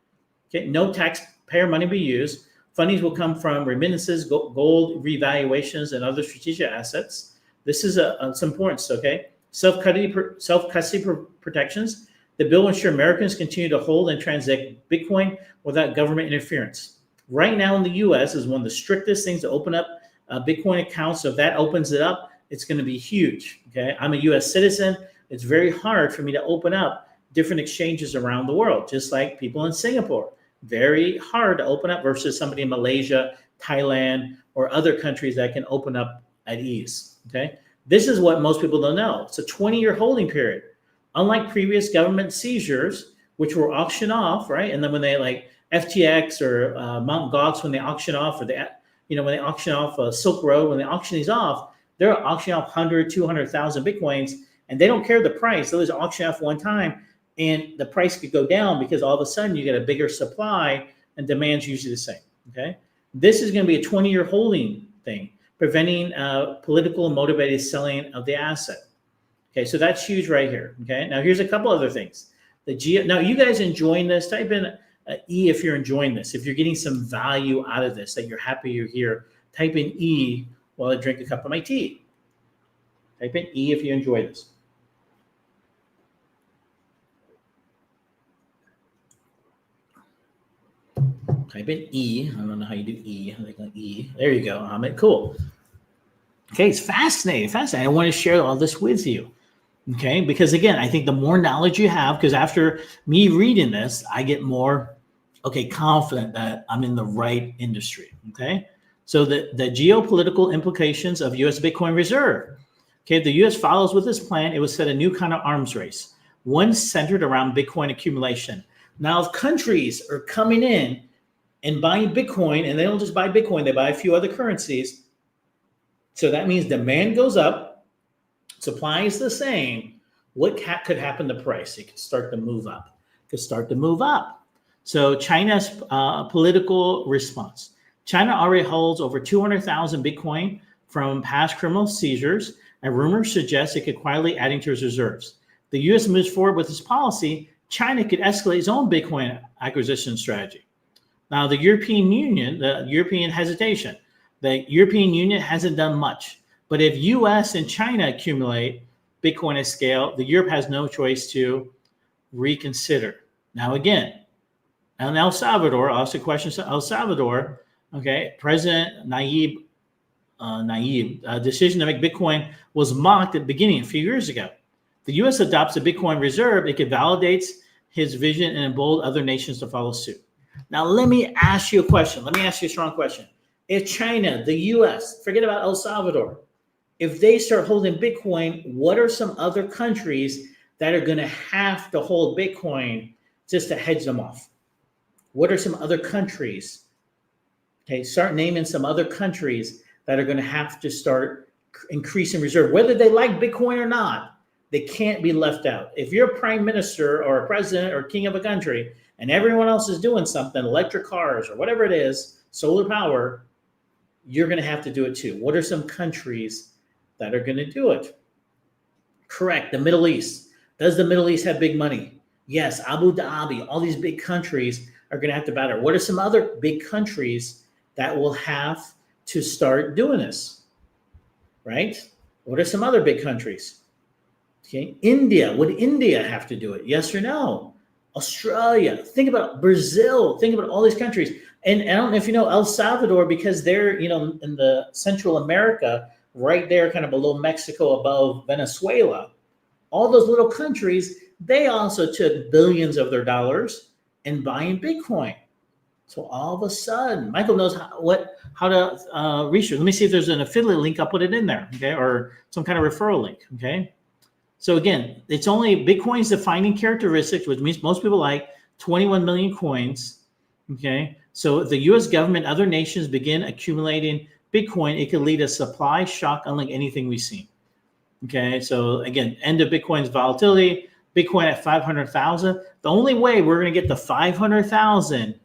Okay, no taxpayer money be used. Fundings will come from remittances, gold revaluations, and other strategic assets. This is some importance. Okay, self-custody protections. The bill will ensure Americans continue to hold and transact Bitcoin without government interference. Right now in the U.S. is one of the strictest things to open up Bitcoin accounts. So if that opens it up, it's going to be huge. Okay, I'm a U.S. citizen. It's very hard for me to open up different exchanges around the world, just like people in Singapore. Very hard to open up versus somebody in Malaysia, Thailand, or other countries that can open up at ease. Okay, this is what most people don't know. It's a 20-year holding period. Unlike previous government seizures, which were auctioned off, right? And then when they like FTX or Mt. Gox, when they auction off, or when they auction off Silk Road, when they auction these off, they're auctioning off 100, 200,000 Bitcoins, and they don't care the price. They'll just auction off one time, and the price could go down because all of a sudden you get a bigger supply and demand's usually the same. Okay, this is going to be a 20-year holding thing, preventing political motivated selling of the asset. Okay, so that's huge right here. Okay, now here's a couple other things. Now, you guys enjoying this? Type in E if you're enjoying this. If you're getting some value out of this, that you're happy you're here, type in E while I drink a cup of my tea. Type in E if you enjoy this. Type in E. I don't know how you do E. I think like E. There you go, Ahmed. Cool. Okay, it's fascinating. Fascinating. I want to share all this with you. Okay, because again, I think the more knowledge you have, because after me reading this, I get more confident that I'm in the right industry. Okay, so the geopolitical implications of U.S. Bitcoin reserve. Okay, if the U.S. follows with this plan, it would set a new kind of arms race, one centered around Bitcoin accumulation. Now, if countries are coming in and buying Bitcoin, and they don't just buy Bitcoin, they buy a few other currencies, so that means demand goes up, supply is the same. What could happen to price? It could start to move up. So China's political response. China already holds over 200,000 Bitcoin from past criminal seizures, and rumors suggest it could quietly adding to its reserves. The U.S. moves forward with this policy, China could escalate its own Bitcoin acquisition strategy. Now, the European Union, the European hesitation, the European Union hasn't done much. But if U.S. and China accumulate Bitcoin at scale, the Europe has no choice to reconsider. Now, again, in El Salvador, I'll ask a question to El Salvador. Okay, President Nayib, decision to make Bitcoin was mocked at the beginning a few years ago. The U.S. adopts a Bitcoin reserve. It validates his vision and embolden other nations to follow suit. Now, let me ask you a question. Let me ask you a strong question. If China, the U.S., forget about El Salvador, if they start holding Bitcoin, what are some other countries that are going to have to hold Bitcoin just to hedge them off? What are some other countries? Okay, start naming some other countries that are going to have to start increasing reserve, whether they like Bitcoin or not. They can't be left out. If you're a prime minister or a president or king of a country and everyone else is doing something, electric cars or whatever it is, solar power, you're going to have to do it too. What are some countries that are going to do it? Correct, the Middle East. Does the Middle East have big money? Yes, Abu Dhabi, all these big countries are going to have to battle. What are some other big countries that will have to start doing this? Right? What are some other big countries? Okay, India. Would India have to do it? Yes or no? Australia. Think about Brazil. Think about all these countries. And I don't know if you know El Salvador, because they're, in the Central America, right there, kind of below Mexico, above Venezuela. All those little countries, they also took billions of their dollars and buying Bitcoin. So all of a sudden, Michael knows how to research. Let me see if there's an affiliate link. I'll put it in there, okay, or some kind of referral link, okay. So again, it's only Bitcoin's defining characteristics, which means most people like 21 million coins, okay. So if the U.S. government, other nations begin accumulating Bitcoin, it could lead a supply shock unlike anything we've seen. Okay, so again, end of Bitcoin's volatility. Bitcoin at 500,000. The only way we're going to get to 500,000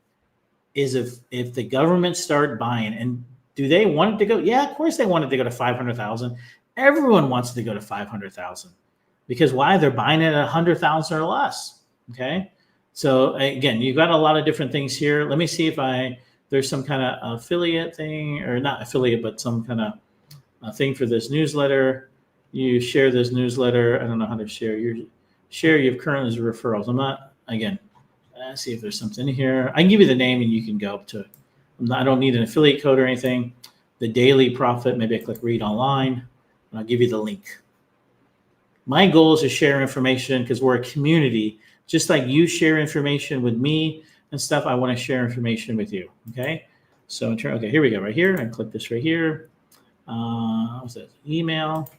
is if the government start buying. And do they want it to go? Yeah, of course they want it to go to 500,000. Everyone wants it to go to 500,000 because why? They're buying it at 100,000 or less. Okay, so again, you've got a lot of different things here. Let me see if there's some kind of affiliate thing, or not affiliate, but some kind of thing for this newsletter. You share this newsletter. I don't know how to share. You have currently as referrals. I'm not, again, let's see if there's something in here. I can give you the name and you can go up to, I don't need an affiliate code or anything. The daily profit, maybe I click read online and I'll give you the link. My goal is to share information because we're a community. Just like you share information with me and stuff, I want to share information with you, okay? So, okay, here we go, right here. I click this right here. What's that? Email.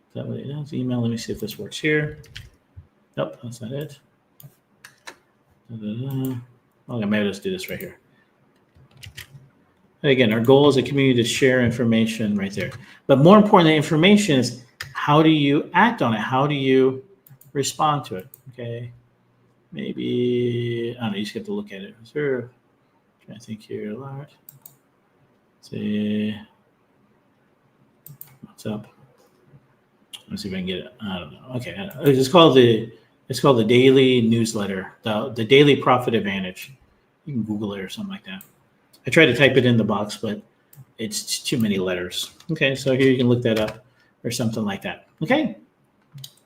Is that what it is? Email. Let me see if this works here. Nope, that's not it. Okay, maybe let's do this right here. Again, our goal as a community to share information right there. But more importantly, information is how do you act on it? How do you respond to it? Okay, maybe, I don't know, you just have to look at it. Sure. I think here a lot. Let's see. What's up? Let's see if I can get it. I don't know. Okay, it's called the daily newsletter, the daily profit advantage. You can Google it or something like that. I tried to type it in the box, but it's too many letters. Okay, so here you can look that up or something like that. Okay,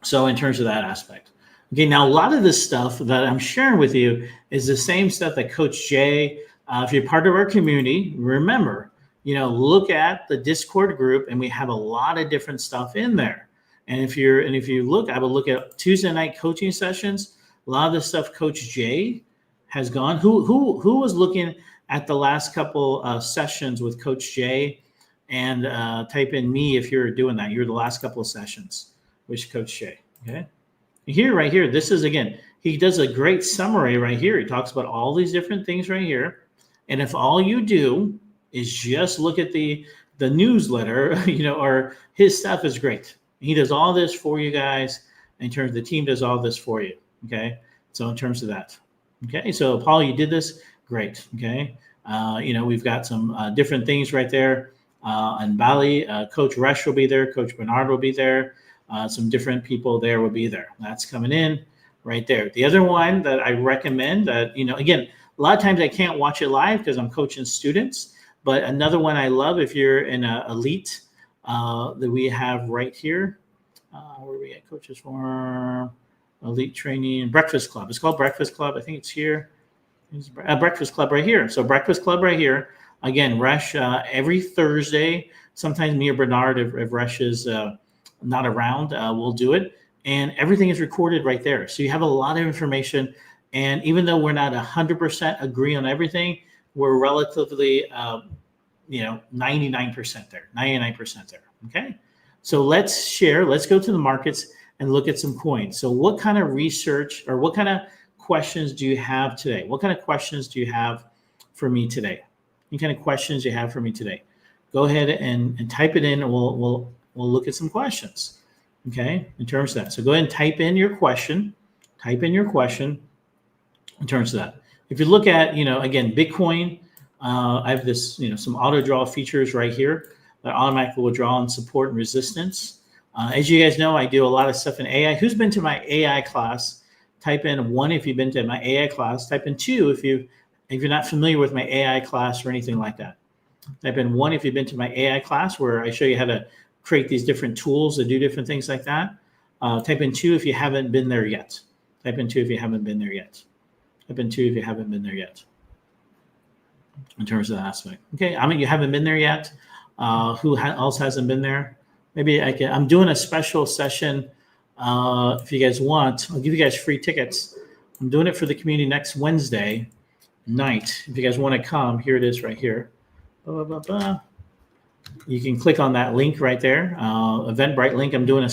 so in terms of that aspect, Okay, now a lot of this stuff that I'm sharing with you is the same stuff that Coach Jay, if you're part of our community, remember, look at the Discord group, and we have a lot of different stuff in there. And if you look, I will look at Tuesday night coaching sessions. A lot of the stuff Coach Jay has gone. Who was looking at the last couple sessions with Coach Jay? And type in me if you're doing that. You're the last couple of sessions with Coach Jay. Okay. Right here, this is, again, he does a great summary right here. He talks about all these different things right here. And if all you do is just look at the newsletter, or his stuff is great. He does all this for you guys. In terms of the team does all this for you. Okay. So in terms of that. Okay. So Paul, you did this. Great. Okay. We've got some different things right there. On Bali, Coach Resh will be there. Coach Bernard will be there. Some different people there will be there. That's coming in right there. The other one that I recommend that, again, a lot of times I can't watch it live because I'm coaching students, but another one I love if you're in an elite that we have right here. Where we at? Coaches Forum, Elite Training, Breakfast Club. It's called Breakfast Club. I think it's here. It's Breakfast Club right here. So Breakfast Club right here. Again, Resh, every Thursday, sometimes me or Bernard, if Resh is not around, we'll do it. And everything is recorded right there. So you have a lot of information. And even though we're not 100% agree on everything, we're relatively, 99% there, 99% there. Okay. So let's share. Let's go to the markets and look at some coins. So what kind of research or what kind of questions do you have today? What kind of questions do you have for me today? Any kind of questions you have for me today? Go ahead and type it in, and we'll look at some questions. Okay, in terms of that. So go ahead and type in your question. Type in your question in terms of that. If you look at, again, Bitcoin, I have this, some auto draw features right here that automatically will draw on support and resistance. As you guys know, I do a lot of stuff in AI. Who's been to my AI class? Type in 1 if you've been to my AI class. Type in 2 if you're not familiar with my AI class or anything like that. Type in 1 if you've been to my AI class where I show you how to create these different tools to do different things like that. Type in 2 if you haven't been there yet. Type in 2 if you haven't been there yet. Type in 2 if you haven't been there yet. In terms of that aspect. Okay, you haven't been there yet. Who else hasn't been there? Maybe I'm doing a special session. If you guys want, I'll give you guys free tickets. I'm doing it for the community next Wednesday night. If you guys want to come, here it is right here. You can click on that link right there, Eventbrite link. I'm doing a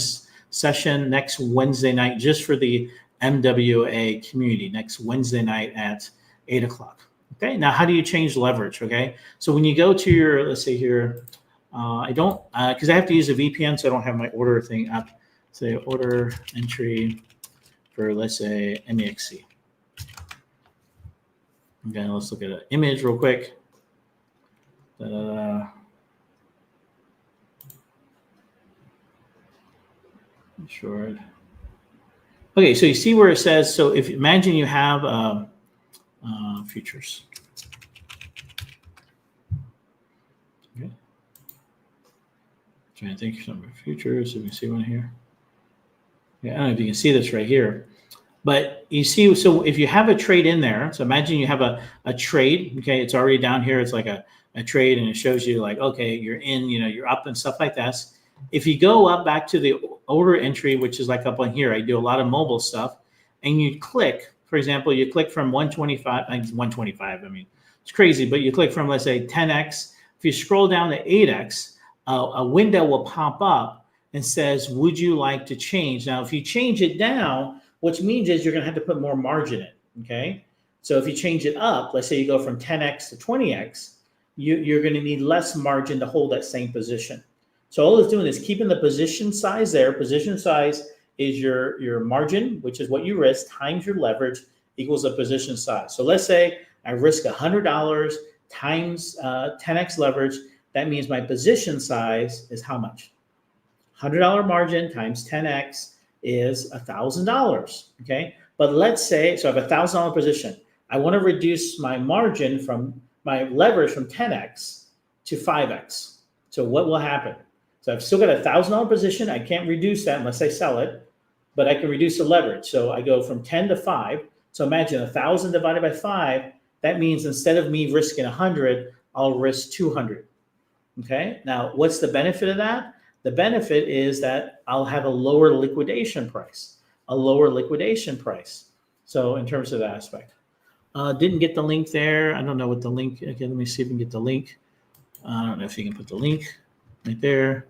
session next Wednesday night just for the MWA community next Wednesday night at 8 o'clock. Okay, now how do you change leverage? Okay, so when you go to your, let's say here, I don't, because I have to use a VPN, so I don't have my order thing up. Say order entry for, let's say, MEXC. Okay, let's look at an image real quick. Short. Okay, so you see where it says, so if imagine you have futures. Okay. Trying to think of some futures. If you see one here. Yeah, I don't know if you can see this right here. But you see, so if you have a trade in there, so imagine you have a trade, okay, it's already down here, it's like a trade, and it shows you like, okay, you're in, you're up and stuff like that. If you go up back to the order entry, which is like up on here, I do a lot of mobile stuff, and you click, for example, you click from 125, I mean, it's crazy, but you click from, let's say, 10x. If you scroll down to 8x, a window will pop up and says, would you like to change? Now, if you change it down, what it means is you're going to have to put more margin in, okay? So if you change it up, let's say you go from 10x to 20x, you're going to need less margin to hold that same position. So all it's doing is keeping the position size there. Position size is your margin, which is what you risk, times your leverage equals the position size. So let's say I risk $100 times 10x leverage. That means my position size is how much? $100 margin times 10x is $1,000, okay? But let's say, so I have a $1,000 position. I want to reduce my margin from my leverage from 10x to 5x. So what will happen? So I've still got a $1,000 position. I can't reduce that unless I sell it. but I can reduce the leverage. So I go from 10 to 5. So imagine 1,000 divided by 5. That means instead of me risking 100, I'll risk 200. Okay. Now, what's the benefit of that? The benefit is that I'll have a lower liquidation price, So in terms of that aspect, didn't get the link there. I don't know what the link. Okay, let me see if we can get the link. I don't know if you can put the link right there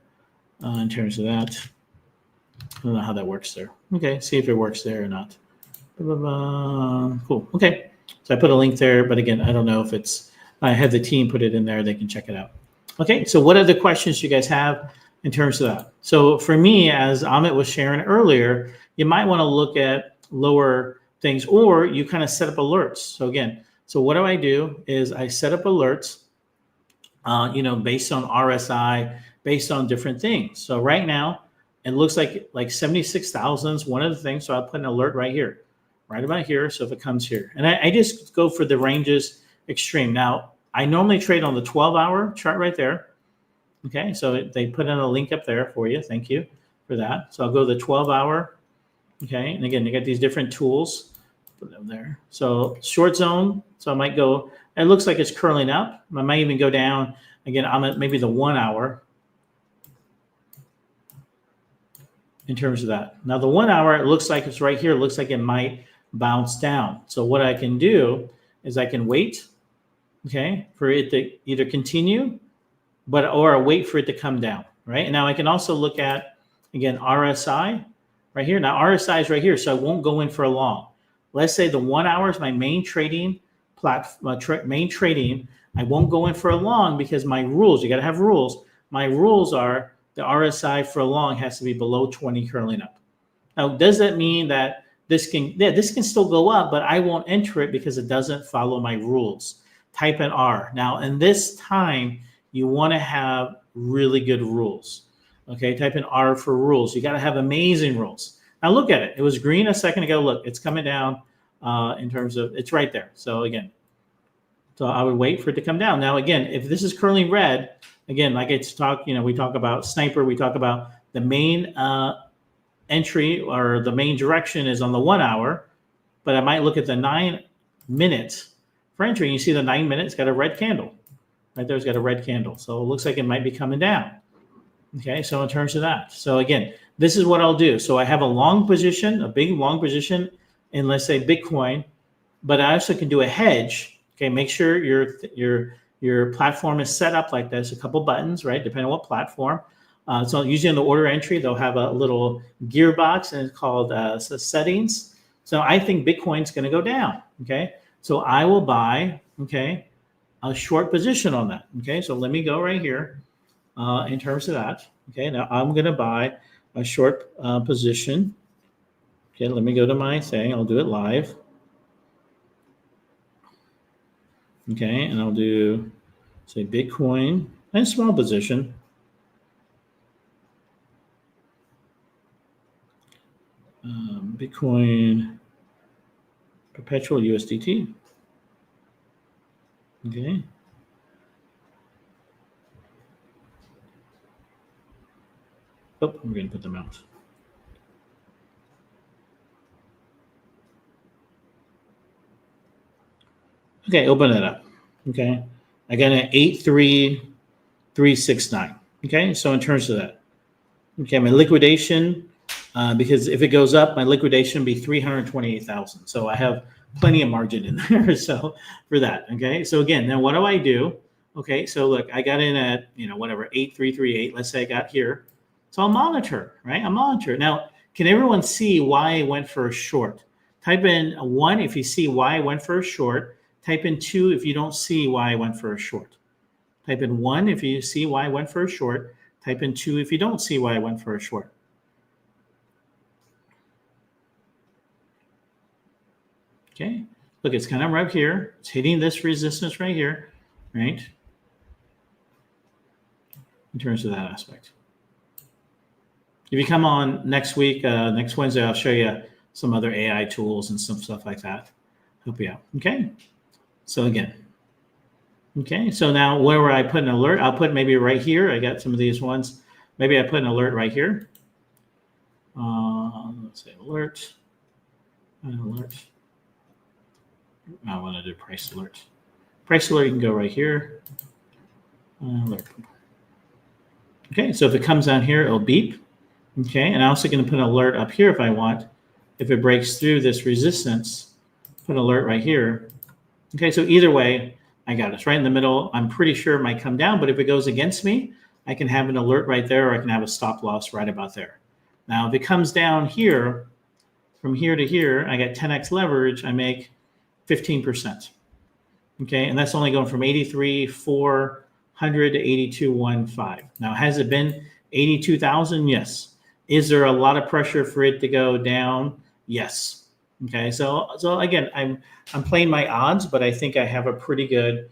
in terms of that. I don't know how that works there. Okay, see if it works there or not. Cool. Okay, so I put a link there, but again, I don't know if it's. I have the team put it in there. They can check it out. Okay, so what other questions you guys have in terms of that? So for me, as Amit was sharing earlier, you might want to look at lower things, or you kind of set up alerts. So again, so what do? Is I set up alerts, based on RSI, based on different things. So right now, it looks like 76,000 is one of the things. So I'll put an alert right here, right about here. So if it comes here, and I just go for the ranges extreme. Now, I normally trade on the 12-hour chart right there. Okay, so they put in a link up there for you. Thank you for that. So I'll go to the 12-hour. Okay, and again, they got these different tools. Put them there. So short zone. So I might go. It looks like it's curling up. I might even go down. Again, I'm at maybe the 1 hour in terms of that. Now the 1 hour, it looks like it's right here. It looks like it might bounce down. So what I can do is I can wait, okay, for it to either continue, or wait for it to come down, right? And now I can also look at, again, RSI right here. Now RSI is right here, so I won't go in for a long. Let's say the 1 hour is my main trading trading. I won't go in for a long because my rules, you got to have rules. My rules are the RSI for a long has to be below 20 curling up. Now, does that mean that this can still go up, but I won't enter it because it doesn't follow my rules? Type in R. Now, in this time, you want to have really good rules. Okay, type in R for rules. You got to have amazing rules. Now look at it. It was green a second ago. Look, it's coming down in terms of, it's right there. So again, so I would wait for it to come down. Now again, if this is curling red, again, like it's we talk about sniper, we talk about the main entry or the main direction is on the 1 hour, but I might look at the 9 minutes for entry. And you see the 9 minutes got a red candle. Right there's got a red candle. So it looks like it might be coming down. Okay, so in terms of that. So again, this is what I'll do. So I have a long position, a big long position in, let's say, Bitcoin, but I also can do a hedge. Okay, make sure your platform is set up like this, a couple buttons, right, depending on what platform. So usually on the order entry, they'll have a little gearbox, and it's called settings. So I think Bitcoin's going to go down, okay? So I will buy, okay, a short position on that, okay? So let me go right here in terms of that, okay? Now I'm going to buy a short position. Okay, let me go to my thing. I'll do it live. Okay, and I'll do, say, Bitcoin, and small position. Bitcoin perpetual USDT. Okay. Oh, we're going to put them out. Okay, open it up. Okay, I got an 83369. Okay, so in terms of that, okay, my liquidation, because if it goes up, my liquidation will be 328,000. So I have plenty of margin in there. So for that, okay. So again, now what do I do? Okay, so look, I got in at whatever 8338. Let's say I got here. So I'll monitor, right? I'll monitor. Now, can everyone see why I went for a short? Type in 1 if you see why I went for a short. Type in 2 if you don't see why I went for a short. Type in 1 if you see why I went for a short. Type in 2 if you don't see why I went for a short. Okay, look, it's kind of right here. It's hitting this resistance right here, right? In terms of that aspect. If you come on next week, next Wednesday, I'll show you some other AI tools and some stuff like that. Help you out, okay? So again, okay, so now where I put an alert, I'll put maybe right here. I got some of these ones. Maybe I put an alert right here. let's say alert. Alert. I want to do price alert. Price alert, you can go right here. Alert. Okay, so if it comes down here, it'll beep. Okay, and I'm also going to put an alert up here if I want. If it breaks through this resistance, put an alert right here. Okay, so either way, I got it. It's right in the middle. I'm pretty sure it might come down, but if it goes against me, I can have an alert right there, or I can have a stop loss right about there. Now, if it comes down here, from here to here, I got 10x leverage, I make 15%. Okay, and that's only going from 83,400 to 82,150. Now, has it been 82,000? Yes. Is there a lot of pressure for it to go down? Yes. Okay, so again, I'm playing my odds, but I think I have a pretty good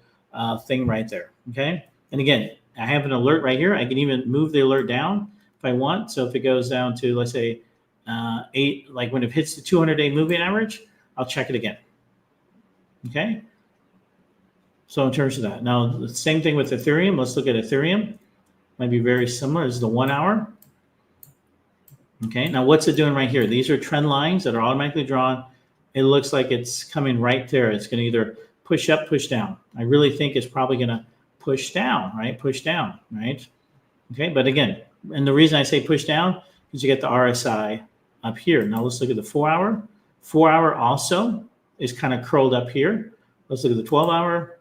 thing right there. Okay, and again, I have an alert right here. I can even move the alert down if I want. So if it goes down to, let's say, 8, like when it hits the 200-day moving average, I'll check it again. Okay. So in terms of that, now the same thing with Ethereum. Let's look at Ethereum. Might be very similar. This is the 1 hour. Okay, now what's it doing right here? These are trend lines that are automatically drawn. It looks like it's coming right there. It's going to either push up, push down. I really think it's probably going to push down, right? Push down, right? Okay, but again, and the reason I say push down is you get the RSI up here. Now let's look at the 4 hour. 4 hour also is kind of curled up here. Let's look at the 12 hour.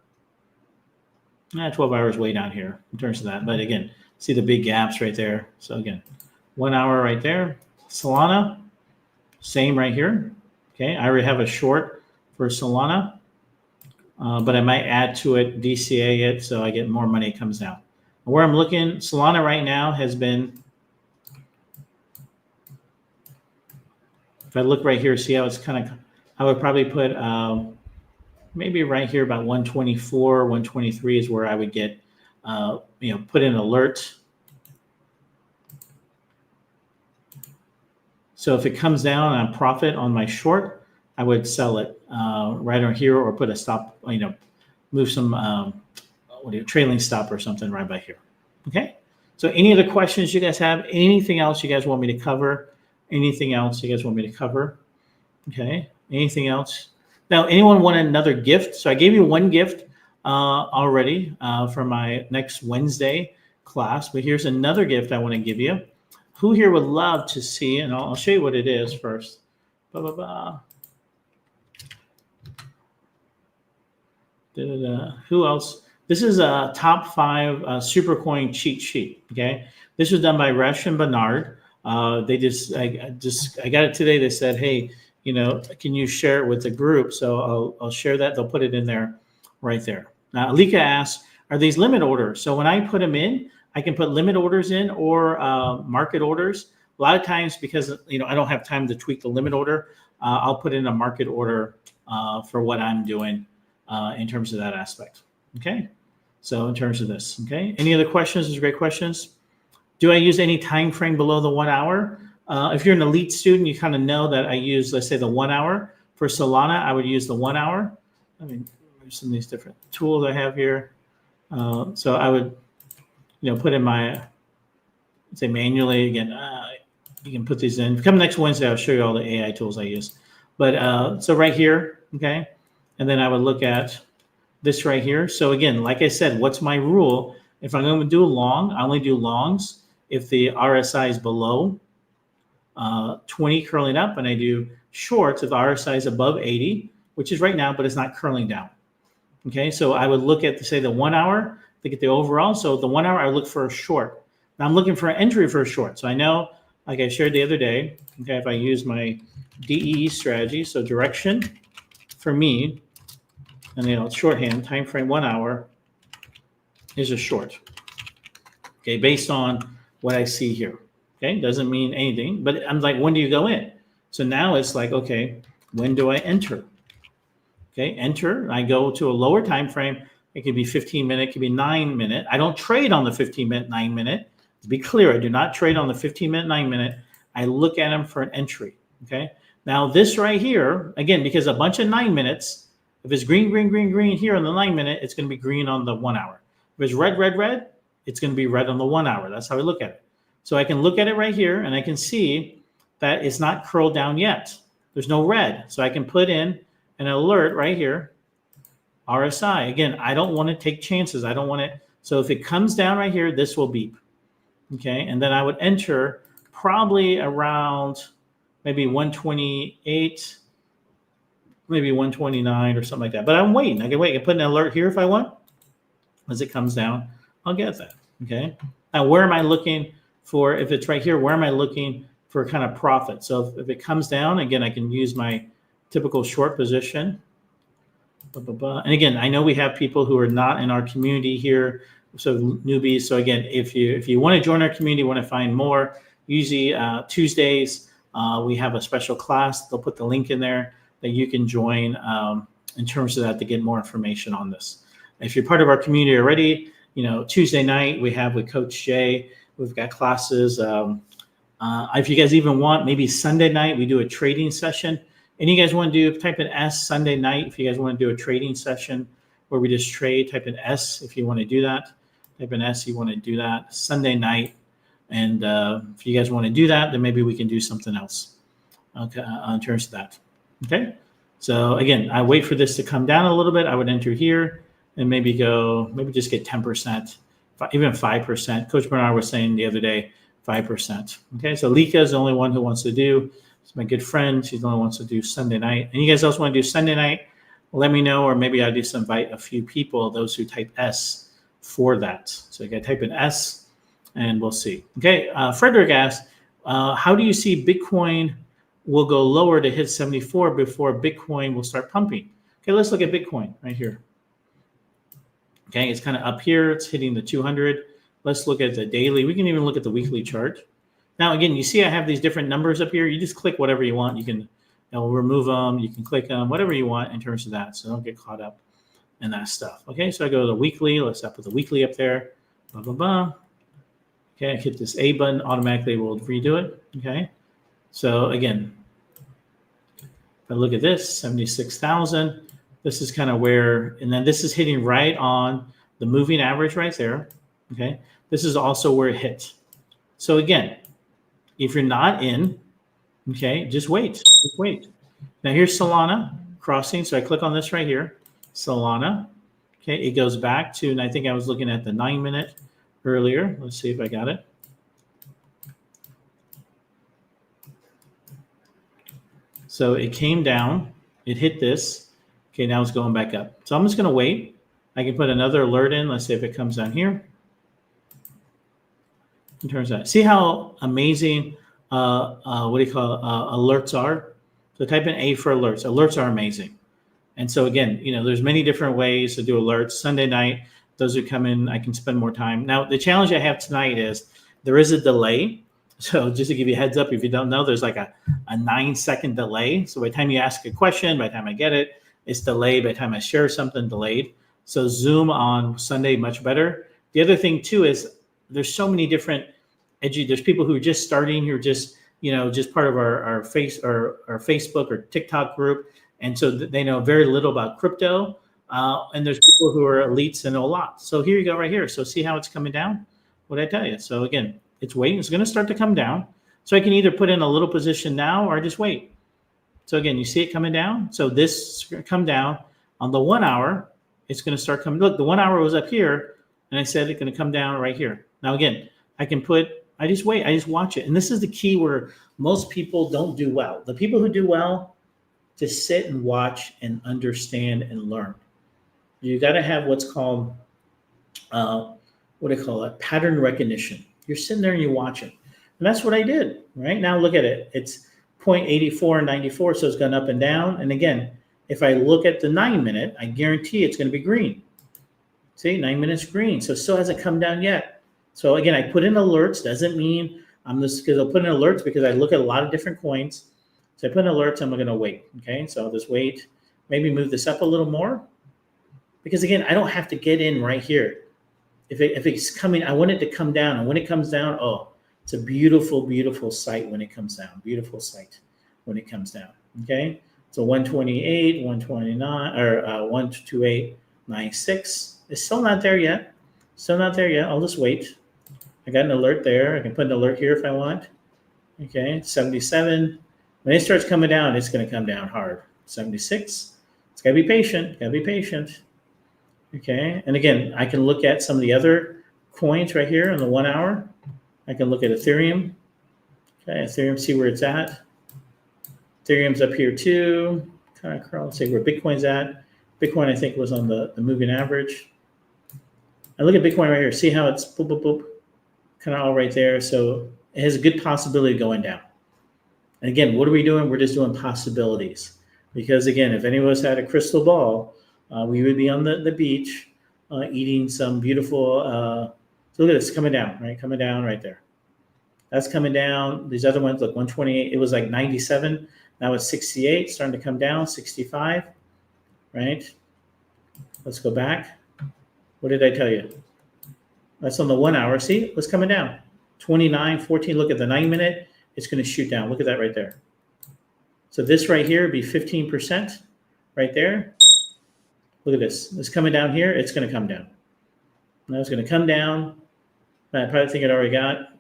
12 hours way down here in terms of that. But again, see the big gaps right there. So again, 1 hour right there. Solana, same right here. Okay, I already have a short for Solana, but I might add to it, DCA it, so I get more money comes down. Where I'm looking, Solana right now has been, if I look right here, see how it's kind of, I would probably put maybe right here about 124, 123 is where I would get, put in alert. So if it comes down on profit on my short, I would sell it right on here, or put a stop, move some trailing stop or something right by here. Okay. So any other questions you guys have? Anything else you guys want me to cover? Anything else you guys want me to cover? Okay. Anything else? Now, anyone want another gift? So I gave you one gift already for my next Wednesday class, but here's another gift I want to give you. Who here would love to see, and I'll show you what it is first. Who else? This is a top 5 super coin cheat sheet. Okay, this was done by Resh and Bernard. They I got it today. They said, hey, can you share it with the group? So I'll share that. They'll put it in there, right there. Now, Alika asks, are these limit orders? So when I put them in, I can put limit orders in or market orders. A lot of times, because I don't have time to tweak the limit order, I'll put in a market order for what I'm doing in terms of that aspect. Okay, so in terms of this, okay. Any other questions? Those are great questions. Do I use any time frame below the 1 hour? If you're an elite student, you kind of know that I use, let's say, the 1 hour. For Solana, I would use the 1 hour. I mean, there's some of these different tools I have here. So I would, put in my, say manually again. You can put these in. Come next Wednesday, I'll show you all the AI tools I use. But so right here, okay, and then I would look at this right here. So again, like I said, what's my rule? If I'm going to do a long, I only do longs if the RSI is below 20 curling up, and I do shorts if the RSI is above 80, which is right now, but it's not curling down. Okay, so I would look at, say, the 1 hour to get the overall. So the 1 hour, I look for a short. Now I'm looking for an entry for a short. So I know, like I shared the other day, okay, if I use my DEE strategy, so direction for me, and shorthand, time frame 1 hour is a short. Okay, based on what I see here. Okay, doesn't mean anything, but I'm like, when do you go in? So now it's like, okay, when do I enter? Okay, enter. I go to a lower time frame. It could be 15 minute, it could be 9 minute. I don't trade on the 15 minute, 9 minute. To be clear, I do not trade on the 15 minute, 9 minute. I look at them for an entry. Okay. Now this right here, again, because a bunch of 9 minutes, if it's green, green, green, green here on the 9 minute, it's going to be green on the 1 hour. If it's red, red, red, it's going to be red on the 1 hour. That's how I look at it. So I can look at it right here, and I can see that it's not curled down yet. There's no red. So I can put in an alert right here, RSI. Again, I don't want to take chances. I don't want it. So if it comes down right here, this will beep. Okay, and then I would enter probably around maybe 128, maybe 129 or something like that. But I'm waiting. I can wait. I can put an alert here if I want. As it comes down, I'll get that. Okay. Now, where am I looking for? If it's right here, where am I looking for kind of profit? So if it comes down, again, I can use my typical short position. And again, I know we have people who are not in our community here, so newbies. So again, if you want to join our community, want to find more, usually Tuesdays we have a special class. They'll put the link in there that you can join in terms of that to get more information on this. If you're part of our community already, Tuesday night we have with Coach Jay. We've got classes. If you guys even want, maybe Sunday night we do a trading session. And you guys want to type in S Sunday night. If you guys want to do a trading session where we just trade, type in S if you want to do that. Type in S, you want to do that Sunday night. And if you guys want to do that, then maybe we can do something else. Okay, in terms of that. Okay. So again, I wait for this to come down a little bit. I would enter here and maybe just get 10%, even 5%. Coach Bernard was saying the other day, 5%. Okay. So Lika is the only one who wants to do. It's my good friend. She's the only one who wants to do Sunday night. And you guys also want to do Sunday night? Let me know, or maybe I'll just invite a few people, those who type S for that. So you got to type in S and we'll see. Okay. Frederick asked, how do you see Bitcoin will go lower to hit 74 before Bitcoin will start pumping? Okay. Let's look at Bitcoin right here. Okay. It's kind of up here. It's hitting the 200. Let's look at the daily. We can even look at the weekly chart. Now, again, you see I have these different numbers up here. You just click whatever you want. You can remove them. You can click them, whatever you want in terms of that. So don't get caught up in that stuff. Okay, so I go to the weekly. Let's put the weekly up there. Blah, blah, blah. Okay, I hit this A button. Automatically will redo it. Okay, so again, if I look at this, 76,000. This is kind of where, and then this is hitting right on the moving average right there. Okay, this is also where it hit. So again, if you're not in, okay, just wait. Just wait. Now here's Solana crossing. So I click on this right here, Solana. Okay, it goes back to, and I think I was looking at the 9-minute earlier. Let's see if I got it. So it came down, it hit this. Okay, now it's going back up. So I'm just going to wait. I can put another alert in. Let's see if it comes down here. In terms of that. See how amazing alerts are? So type in A for alerts. Alerts are amazing. And so again, there's many different ways to do alerts. Sunday night, those who come in, I can spend more time. Now, the challenge I have tonight is there is a delay. So just to give you a heads up, if you don't know, there's like a 9-second delay. So by the time you ask a question, by the time I get it, it's delayed. By the time I share something, delayed. So Zoom on Sunday, much better. The other thing too is there's so many different there's people who are just starting, who are just part of our Facebook or TikTok group, and so they know very little about crypto. And there's people who are elites and know a lot. So here you go, right here. So see how it's coming down? What did I tell you? So again, it's waiting. It's going to start to come down. So I can either put in a little position now or just wait. So again, you see it coming down. So this come down on the 1 hour. It's going to start coming. Look, the 1 hour was up here, and I said it's going to come down right here. Now again, I just wait. I just watch it. And this is the key where most people don't do well. The people who do well, just sit and watch and understand and learn. You got to have what's called, pattern recognition. You're sitting there and you watch it. And that's what I did. Right now, look at it. It's 0.8494, so it's gone up and down. And again, if I look at the 9-minute, I guarantee it's going to be green. See, 9 minutes green. So it still hasn't come down yet. So again, I put in alerts. Doesn't mean I'm just, because I'll put in alerts because I look at a lot of different coins. So I put in alerts. I'm going to wait. Okay, so I'll just wait. Maybe move this up a little more, because again, I don't have to get in right here. If it's coming, I want it to come down. And when it comes down, oh, it's a beautiful, beautiful sight when it comes down. Beautiful sight when it comes down. Okay, so 128, 129, or 128.96. It's still not there yet. Still not there yet. I'll just wait. I got an alert there. I can put an alert here if I want. Okay, 77. When it starts coming down, it's going to come down hard. 76. It's got to be patient. Got to be patient. Okay, and again, I can look at some of the other coins right here in the 1 hour. I can look at Ethereum. Okay, Ethereum, see where it's at. Ethereum's up here too. Kind of curl, see where Bitcoin's at. Bitcoin, I think, was on the moving average. I look at Bitcoin right here. See how it's boop, boop, boop, kind of all right there. So it has a good possibility of going down. And again, what are we doing? We're just doing possibilities. Because again, if any of us had a crystal ball, we would be on the beach eating some beautiful, so look at this coming down, right? Coming down right there. That's coming down. These other ones, look, 128, it was like 97. Now it's 68, starting to come down, 65, right? Let's go back. What did I tell you? That's on the 1 hour. See, it was coming down. 29, 14, look at the 9-minute. It's going to shoot down. Look at that right there. So this right here would be 15% right there. Look at this. It's coming down here. It's going to come down. Now it's going to come down. I probably think it already got.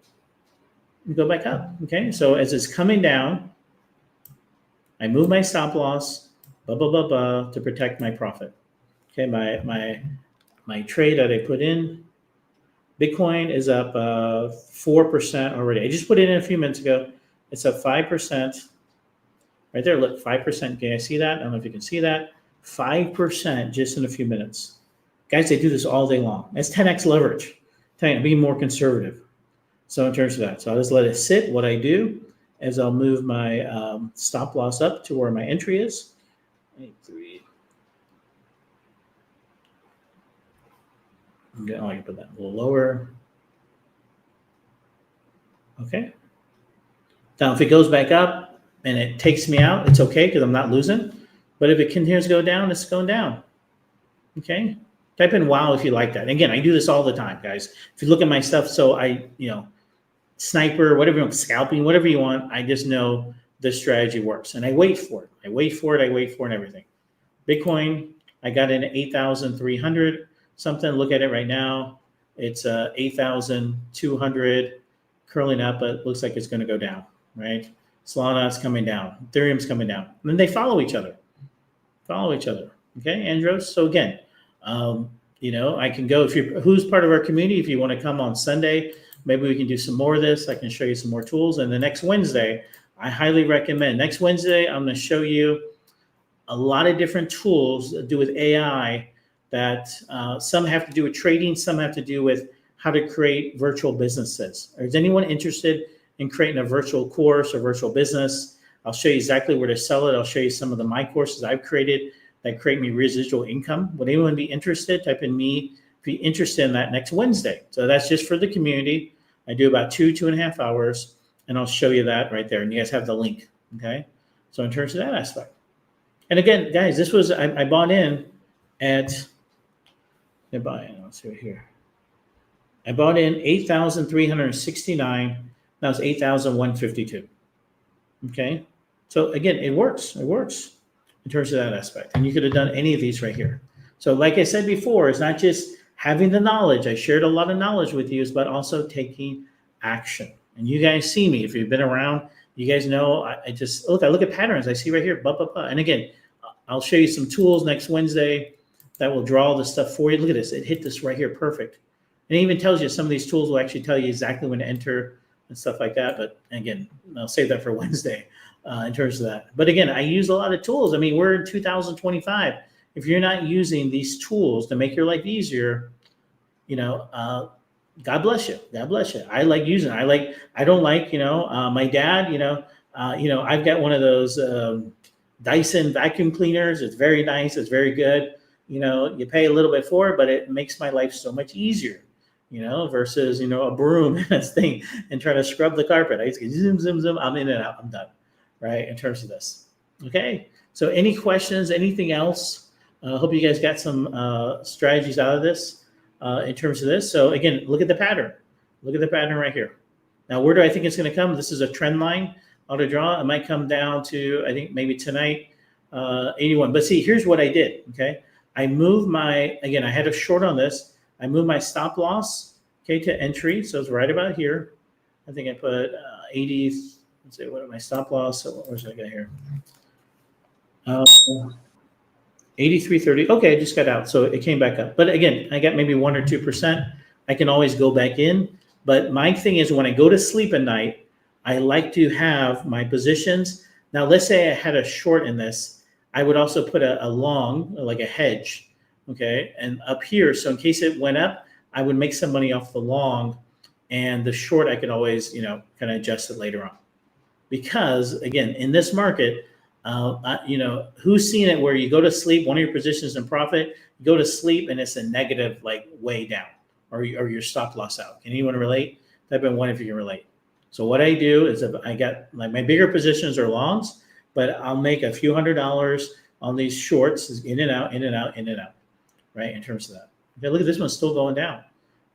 Go back up. Okay. So as it's coming down, I move my stop loss, to protect my profit. Okay. My trade that I put in, Bitcoin is up 4% already. I just put it in a few minutes ago. It's up 5%. Right there, look, 5%. Okay, I see that. I don't know if you can see that. 5% just in a few minutes. Guys, they do this all day long. That's 10x leverage. Tell you, be more conservative. So in terms of that, so I'll just let it sit. What I do is I'll move my stop loss up to where my entry is. 83. Okay, I can put that a little lower. Okay. Now, if it goes back up and it takes me out, it's okay because I'm not losing. But if it continues to go down, it's going down. Okay. Type in wow if you like that. And again, I do this all the time, guys. If you look at my stuff, so sniper, whatever you want, scalping, whatever you want, I just know this strategy works. And I wait for it. I wait for it and everything. Bitcoin, I got in at 8,300 something. Look at it right now. It's 8,200 curling up, but it looks like it's going to go down, right? Solana's coming down. Ethereum's coming down. And then they follow each other. Okay, Andros? So again, I can go, who's part of our community, if you want to come on Sunday, maybe we can do some more of this. I can show you some more tools. And the next Wednesday, I highly recommend. Next Wednesday, I'm going to show you a lot of different tools that do with AI that some have to do with trading, some have to do with how to create virtual businesses. Is anyone interested in creating a virtual course or virtual business? I'll show you exactly where to sell it. I'll show you some of my courses I've created that create me residual income. Would anyone be interested? Type in me if you're interested in that next Wednesday. So that's just for the community. I do about 2.5 hours, and I'll show you that right there. And you guys have the link, okay? So in terms of that aspect. And again, guys, this was, I bought in at, let's see right here. I bought in 8,369. Now it's 8,152. Okay. So again, it works. It works in terms of that aspect. And you could have done any of these right here. So like I said before, it's not just having the knowledge. I shared a lot of knowledge with you, but also taking action. And you guys see me. If you've been around, you guys know I just look. I look at patterns. I see right here. And again, I'll show you some tools next Wednesday that will draw the stuff for you. Look at this. It hit this right here. Perfect. And it even tells you some of these tools will actually tell you exactly when to enter and stuff like that. But again, I'll save that for Wednesday in terms of that. But again, I use a lot of tools. I mean, we're in 2025. If you're not using these tools to make your life easier, God bless you. God bless you. I like using it. I don't like, my dad, I've got one of those Dyson vacuum cleaners. It's very nice. It's very good. You pay a little bit for it, but it makes my life so much easier, versus, a broom and this thing and trying to scrub the carpet. I just get zoom, zoom, zoom. I'm in and out. I'm done. Right. In terms of this. Okay. So any questions, anything else? I hope you guys got some strategies out of this in terms of this. So again, look at the pattern. Look at the pattern right here. Now, where do I think it's going to come? This is a trend line auto draw. It might come down to, I think maybe tonight, 81. But see, here's what I did. Okay. I moved again, I had a short on this. I moved my stop loss, okay, to entry. So it's right about here. I think I put 80, let's see, what am my stop loss? So where's I got here? 83.30. Okay, I just got out, so it came back up. But again, I got maybe 1 or 2%. I can always go back in. But my thing is, when I go to sleep at night, I like to have my positions. Now, let's say I had a short in this, I would also put a long, like a hedge, okay, and up here. So in case it went up, I would make some money off the long, and the short I could always, kind of adjust it later on. Because again, in this market, who's seen it where you go to sleep, one of your positions in profit, you go to sleep and it's a negative, like way down, or your stop loss out. Can anyone relate? Type in one if you can relate. So what I do is, if I got like my bigger positions are longs, but I'll make a few $100s on these shorts, in and out, in and out, in and out, right? In terms of that. Okay, look at this one still going down.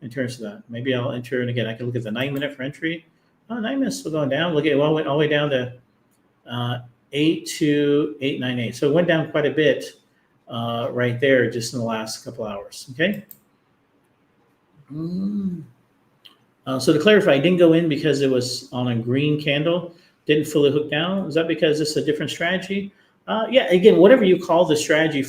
In terms of that, maybe I'll enter, and again, I can look at the 9-minute for entry. Oh, 9 minutes still going down. Look at it, well, it went all the way down to 82898. So it went down quite a bit right there just in the last couple hours. Okay. So to clarify, I didn't go in because it was on a green candle, didn't fully hook down. Is that because it's a different strategy? Yeah, again, whatever you call the strategy,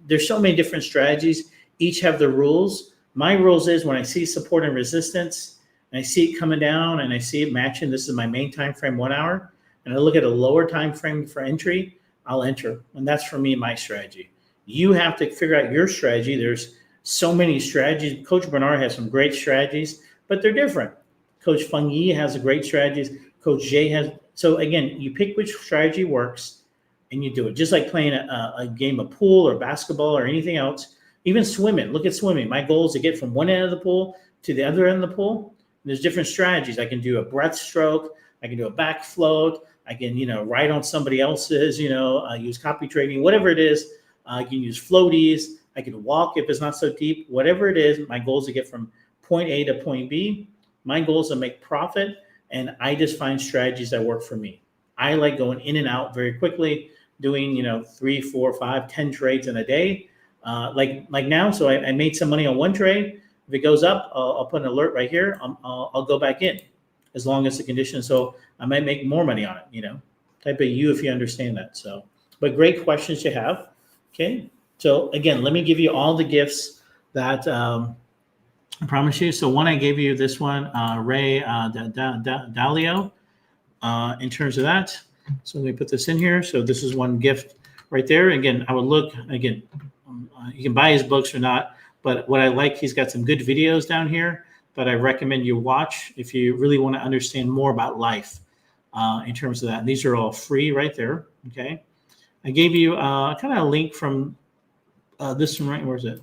there's so many different strategies. Each have their rules. My rules is when I see support and resistance, and I see it coming down, and I see it matching. This is my main time frame, 1 hour, and I look at a lower time frame for entry. I'll enter, and that's for me my strategy. You have to figure out your strategy. There's so many strategies. Coach Bernard has some great strategies, but they're different. Coach Feng Yi has a great strategies. Coach Jay has. So again, you pick which strategy works, and you do it. Just like playing a game of pool or basketball or anything else. Even swimming. Look at swimming. My goal is to get from one end of the pool to the other end of the pool. There's different strategies. I can do a breaststroke. I can do a back float. I can, ride on somebody else's, use copy trading, whatever it is. I can use floaties. I can walk if it's not so deep. Whatever it is, my goal is to get from point A to point B. My goal is to make profit, and I just find strategies that work for me. I like going in and out very quickly, doing, 3, 4, 5, 10 trades in a day. Like now, so I made some money on one trade. If it goes up, I'll put an alert right here. I'll go back in as long as the condition. So I might make more money on it, type of you if you understand that. So, but great questions you have. Okay. So again, let me give you all the gifts that I promise you. So one, I gave you this one, Ray Dalio, in terms of that. So let me put this in here. So this is one gift right there. Again, I would look, again, you can buy his books or not, but what I like, he's got some good videos down here that I recommend you watch if you really want to understand more about life in terms of that. And these are all free right there, okay? I gave you kind of a link from this one right, where's it?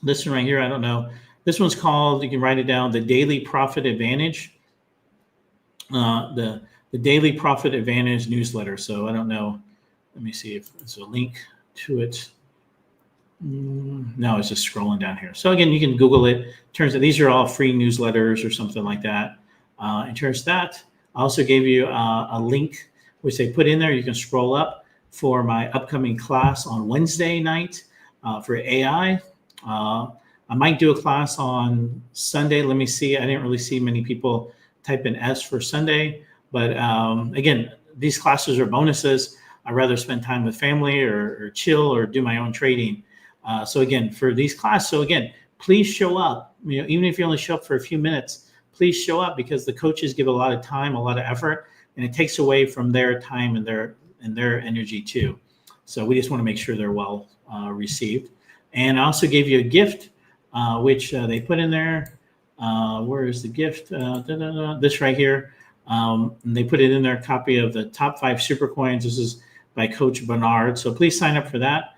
This one right here, I don't know. This one's called, you can write it down, the Daily Profit Advantage. The Daily Profit Advantage newsletter. So I don't know, let me see if there's a link to it. No, it's just scrolling down here. So again, you can Google it. Turns out these are all free newsletters or something like that. In terms of that, I also gave you a link which they put in there. You can scroll up for my upcoming class on Wednesday night for AI. I might do a class on Sunday. Let me see. I didn't really see many people type in S for Sunday, but again, these classes are bonuses. I'd rather spend time with family or chill or do my own trading. So again, for these classes, so again, please show up. Even if you only show up for a few minutes, please show up because the coaches give a lot of time, a lot of effort, and it takes away from their time and their energy too. So we just want to make sure they're well received. And I also gave you a gift, which they put in there. Where is the gift? This right here. And they put it in there, a copy of the top 5 super coins. This is by Coach Bernard. So please sign up for that.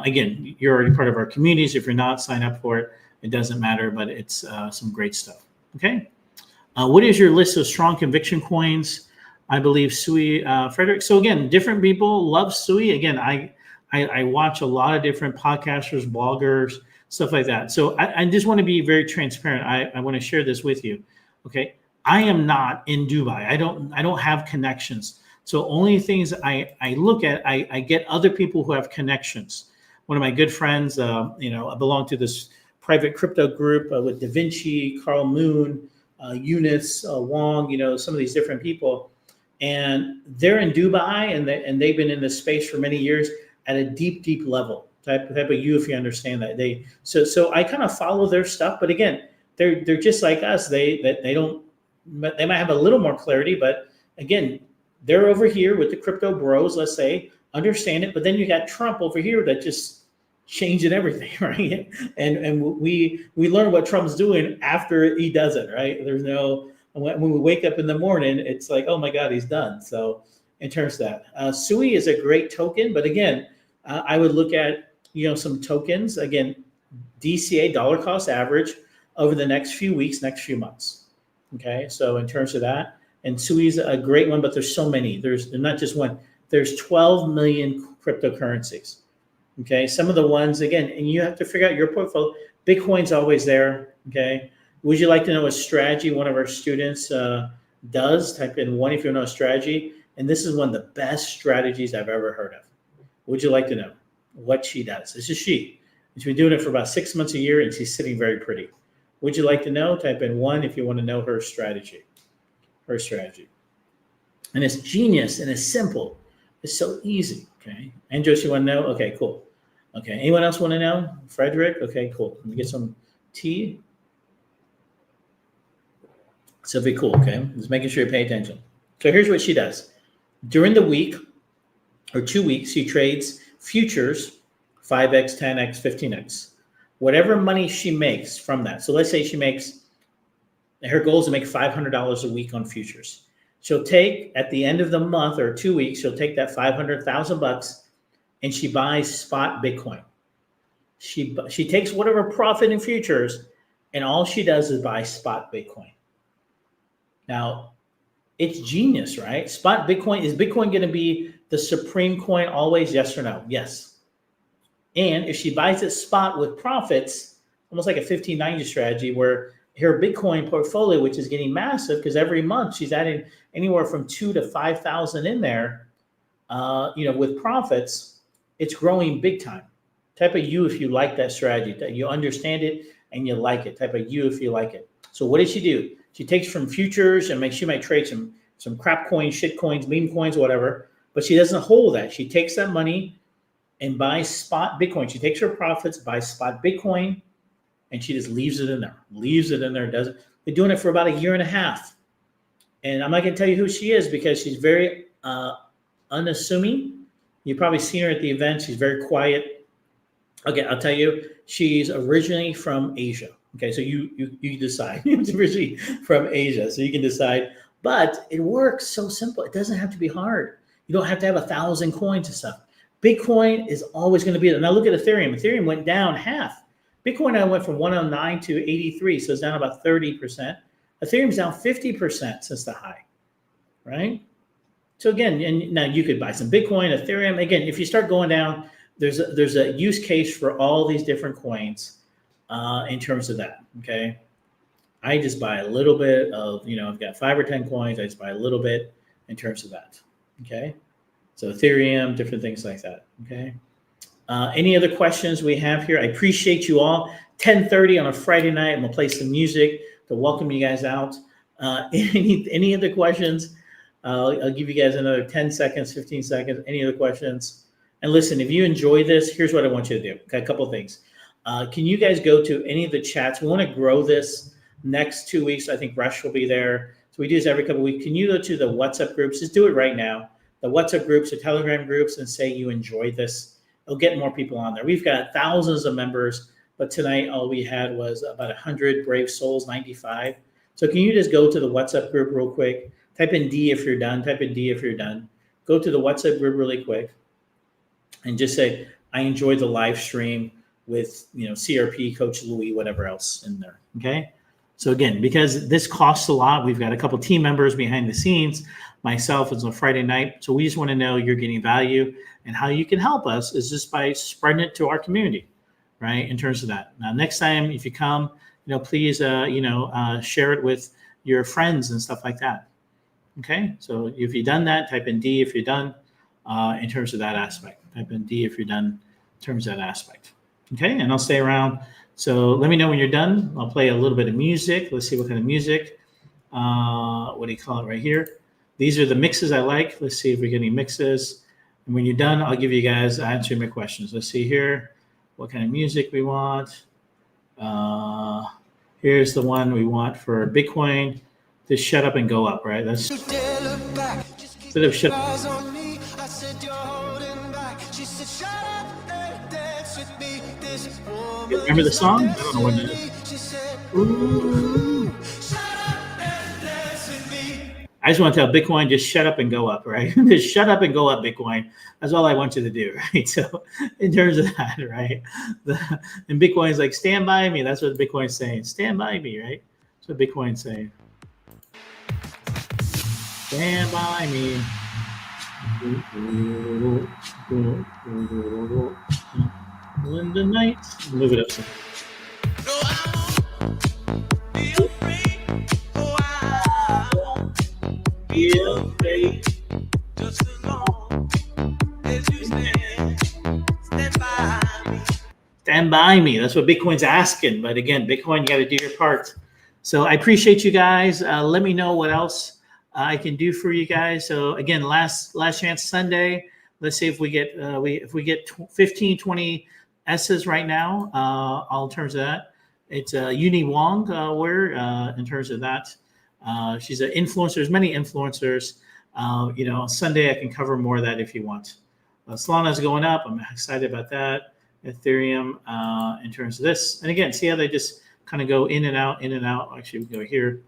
Again, you're already part of our communities. If you're not, sign up for it. It doesn't matter, but it's some great stuff. Okay. What is your list of strong conviction coins? I believe Sui, Frederick. So again, different people love Sui. Again, I watch a lot of different podcasters, bloggers, stuff like that. So I just want to be very transparent. I want to share this with you. Okay. I am not in Dubai. I don't have connections. So only things I look at, I get other people who have connections. One of my good friends, I belong to this private crypto group with Da Vinci, Carl Moon, Eunice, Wong, some of these different people. and they're in Dubai, and they've been in this space for many years at a deep level. Type of you, if you understand that. So I kind of follow their stuff, but again, they're just like us. They might have a little more clarity, but again, they're over here with the crypto bros, let's say, understand it, but then you got Trump over here that just changing everything, right? And we learn what Trump's doing after he does it, right? There's no, when we wake up in the morning, it's like, oh my God, he's done. So in terms of that, SUI is a great token, but again, I would look at some tokens again, DCA, dollar cost average, over the next few weeks, next few months. Okay, so in terms of that, and SUI is a great one, but there's so many. There's not just one. There's 12 million cryptocurrencies. Okay, some of the ones again, and you have to figure out your portfolio. Bitcoin's always there. Okay, would you like to know a strategy one of our students does? Type in one if you know a strategy, and this is one of the best strategies I've ever heard of. Would you like to know what she does? This is she. She's been doing it for about 6 months a year, and she's sitting very pretty. Would you like to know? Type in one if you want to know her strategy. Her strategy. And it's genius and it's simple. It's so easy. Okay. And Josh, you want to know? Okay, cool. Okay. Anyone else want to know? Frederick? Okay, cool. Let me get some tea. So be cool. Okay. Just making sure you pay attention. So here's what she does. During the week or 2 weeks, she trades futures 5x, 10x, 15x. Whatever money she makes from that. So let's say she makes, her goal is to make $500 a week on futures. She'll take at the end of the month or 2 weeks, she'll take that $500,000 and she buys spot Bitcoin. She takes whatever profit in futures and all she does is buy spot Bitcoin. Now, it's genius, right? Spot Bitcoin, is Bitcoin going to be the supreme coin always? Yes or no? Yes. And if she buys it spot with profits, almost like a 1590 strategy where her Bitcoin portfolio, which is getting massive because every month she's adding anywhere from 2,000 to 5,000 in there, with profits, it's growing big time. Type of you if you like that strategy, that you understand it and you like it. Type of you if you like it. So what does she do? She takes from futures and she might trade some crap coins, shit coins, meme coins, whatever, but she doesn't hold that. She takes that money and buys spot Bitcoin. She takes her profits, buys spot Bitcoin, and she just leaves it in there. Does it. Been doing it for about a year and a half. And I'm not going to tell you who she is because she's very unassuming. You've probably seen her at the event. She's very quiet. Okay, I'll tell you. She's originally from Asia. Okay, so you decide. She's originally from Asia, so you can decide. But it works so simple. It doesn't have to be hard. You don't have to have 1,000 coins and stuff. Bitcoin is always going to be there. Now look at Ethereum. Ethereum went down half. Bitcoin went from 109 to 83, so it's down about 30%. Ethereum's down 50% since the high, right? So again, and now you could buy some Bitcoin, Ethereum. Again, if you start going down, there's a use case for all these different coins in terms of that, okay? I just buy a little bit of, I've got 5 or 10 coins. I just buy a little bit in terms of that, okay? So Ethereum, different things like that, okay? Any other questions we have here? I appreciate you all. 10:30 on a Friday night. I'm gonna play some music to welcome you guys out. Any other questions? I'll give you guys another 10 seconds, 15 seconds. Any other questions? And listen, if you enjoy this, here's what I want you to do. Okay, a couple of things. Can you guys go to any of the chats? We want to grow this next 2 weeks. I think Rush will be there. So we do this every couple of weeks. Can you go to the WhatsApp groups? Just do it right now. The WhatsApp groups, the Telegram groups, and say you enjoyed this. It'll get more people on there. We've got thousands of members, but tonight all we had was about 100 brave souls, 95. So can you just go to the WhatsApp group real quick? Type in D if you're done. Type in D if you're done. Go to the WhatsApp group really quick and just say, I enjoyed the live stream with CRP, Coach Louis, whatever else in there, okay? So again, because this costs a lot, we've got a couple team members behind the scenes, myself, it's on Friday night. So we just want to know you're getting value, and how you can help us is just by spreading it to our community, right? In terms of that. Now, next time, if you come, please, share it with your friends and stuff like that. Okay. So if you've done that, type in D if you're done in terms of that aspect. Type in D if you're done in terms of that aspect. Okay. And I'll stay around. So let me know when you're done. I'll play a little bit of music. Let's see what kind of music. What do you call it right here? These are the mixes I like. Let's see if we get any mixes. And when you're done, I'll give you guys answering my questions. Let's see here what kind of music we want. Here's the one we want for Bitcoin. Just shut up and go up, right? That's instead of shut up. You remember the song? I don't know what it is. Ooh. I just want to tell Bitcoin, just shut up and go up, right? Just shut up and go up, Bitcoin. That's all I want you to do, right? So in terms of that, right? And Bitcoin's like, stand by me. That's what Bitcoin's saying. Stand by me, right? That's what Bitcoin's saying. Stand by me. In the night. Move it up some. Just as long as you stand by me. Stand by me. That's what Bitcoin's asking. But again, Bitcoin, you got to do your part. So I appreciate you guys. Let me know what else I can do for you guys. So again, last chance Sunday. Let's see if we get if we get 15, 20 S's right now. All in terms of that, it's Uni Wong. Where in terms of that, she's an influencer. There's many influencers. Sunday I can cover more of that if you want. Solana's going up. I'm excited about that. Ethereum in terms of this. And again, see how they just kind of go in and out, in and out. Actually, we go here.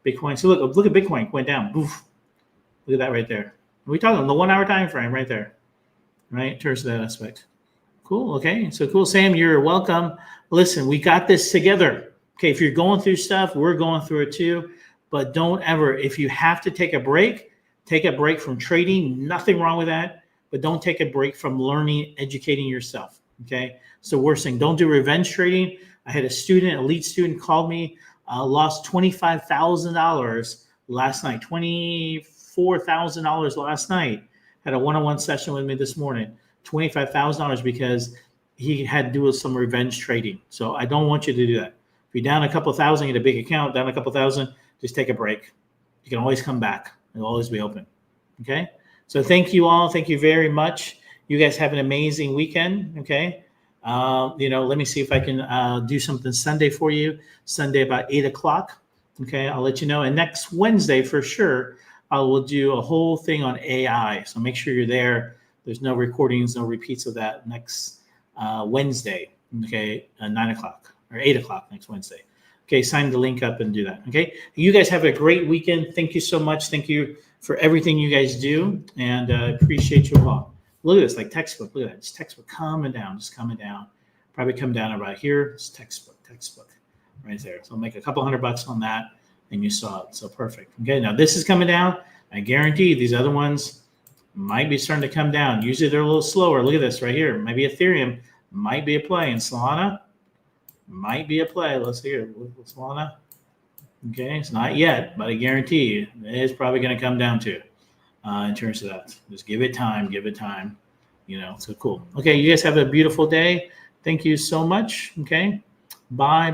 Bitcoin. So look at Bitcoin went down. Boof. Look at that right there. We're talking the 1 hour time frame right there. Right? In terms of that aspect. Cool. Okay. So cool. Sam, you're welcome. Listen, we got this together. Okay. If you're going through stuff, we're going through it too. But don't ever, if you have to take a break from trading. Nothing wrong with that. But don't take a break from learning, educating yourself. Okay. So we're saying don't do revenge trading. I had a student, elite student, called me, lost $25,000 last night, $24,000 last night. Had a one-on-one session with me this morning. $25,000 because he had to do with some revenge trading. So I don't want you to do that. If you're down a couple thousand, you get a big account, down a couple thousand, just take a break. You can always come back. It'll always be open. Okay. So thank you all. Thank you very much. You guys have an amazing weekend. Okay. Let me see if I can do something Sunday for you. Sunday about 8 o'clock. Okay. I'll let you know. And next Wednesday for sure, I will do a whole thing on AI. So make sure you're there. There's no recordings, no repeats of that next Wednesday. Okay. 9 o'clock or 8 o'clock next Wednesday. Okay, sign the link up and do that. Okay, you guys have a great weekend. Thank you so much. Thank you for everything you guys do, and appreciate you all. Look at this, like textbook. Look at that. It's textbook coming down, just coming down. Probably come down about here. It's textbook right there. So I'll make a couple $100 on that, and you saw it. So perfect. Okay, now this is coming down. I guarantee these other ones might be starting to come down. Usually they're a little slower. Look at this right here. Maybe Ethereum might be a play, and Solana might be a play. Let's see here. Solana. Okay, it's not yet, but I guarantee you it is probably going to come down to in terms of that. Just give it time. So cool. Okay, you guys have a beautiful day. Thank you so much. Okay, bye.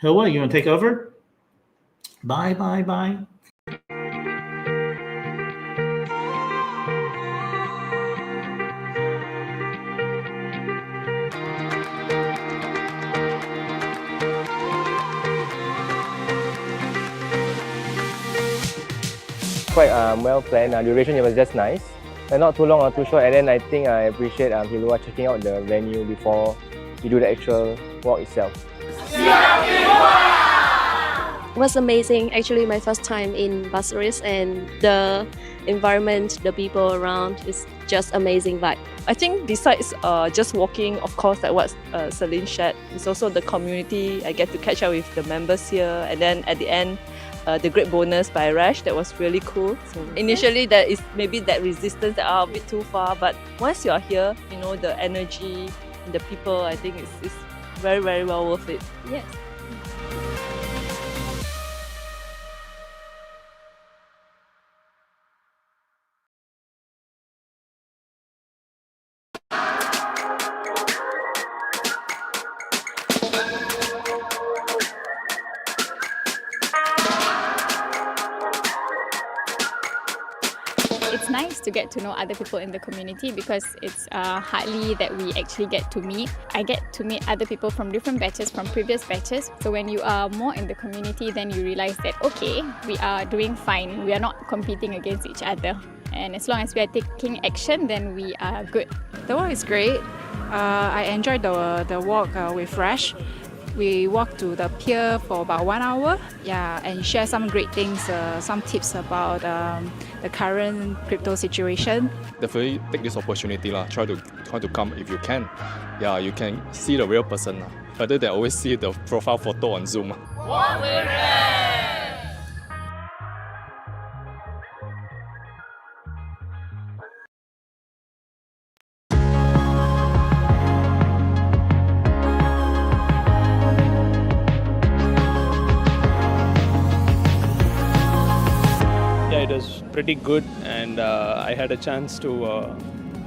Hilwa, you want to take over? Bye. Quite well planned. Duration was just nice. Not too long or too short. And then I think I appreciate Hilwa checking out the venue before you do the actual walk itself. It was amazing. Actually, my first time in Bucharest, and the environment, the people around is just amazing vibe. I think besides just walking, of course, like what Celine shared, it's also the community. I get to catch up with the members here, and then at the end, the great bonus by Rash, that was really cool. So initially there is maybe that resistance that are a bit too far, but once you are here, the energy and the people, I think it's very, very well worth it. Yes. nice to get to know other people in the community because it's hardly that we actually get to meet. I get to meet other people from different batches, from previous batches. So when you are more in the community, then you realize that, okay, we are doing fine. We are not competing against each other. And as long as we are taking action, then we are good. The walk is great. I enjoyed the walk with Rash. We walked to the pier for about 1 hour, and share some great things, some tips about the current crypto situation. Definitely take this opportunity lah. Try to come if you can. Yeah, you can see the real person lah, rather than always see the profile photo on Zoom. Walk with Rash. Yeah, it was pretty good, and I had a chance to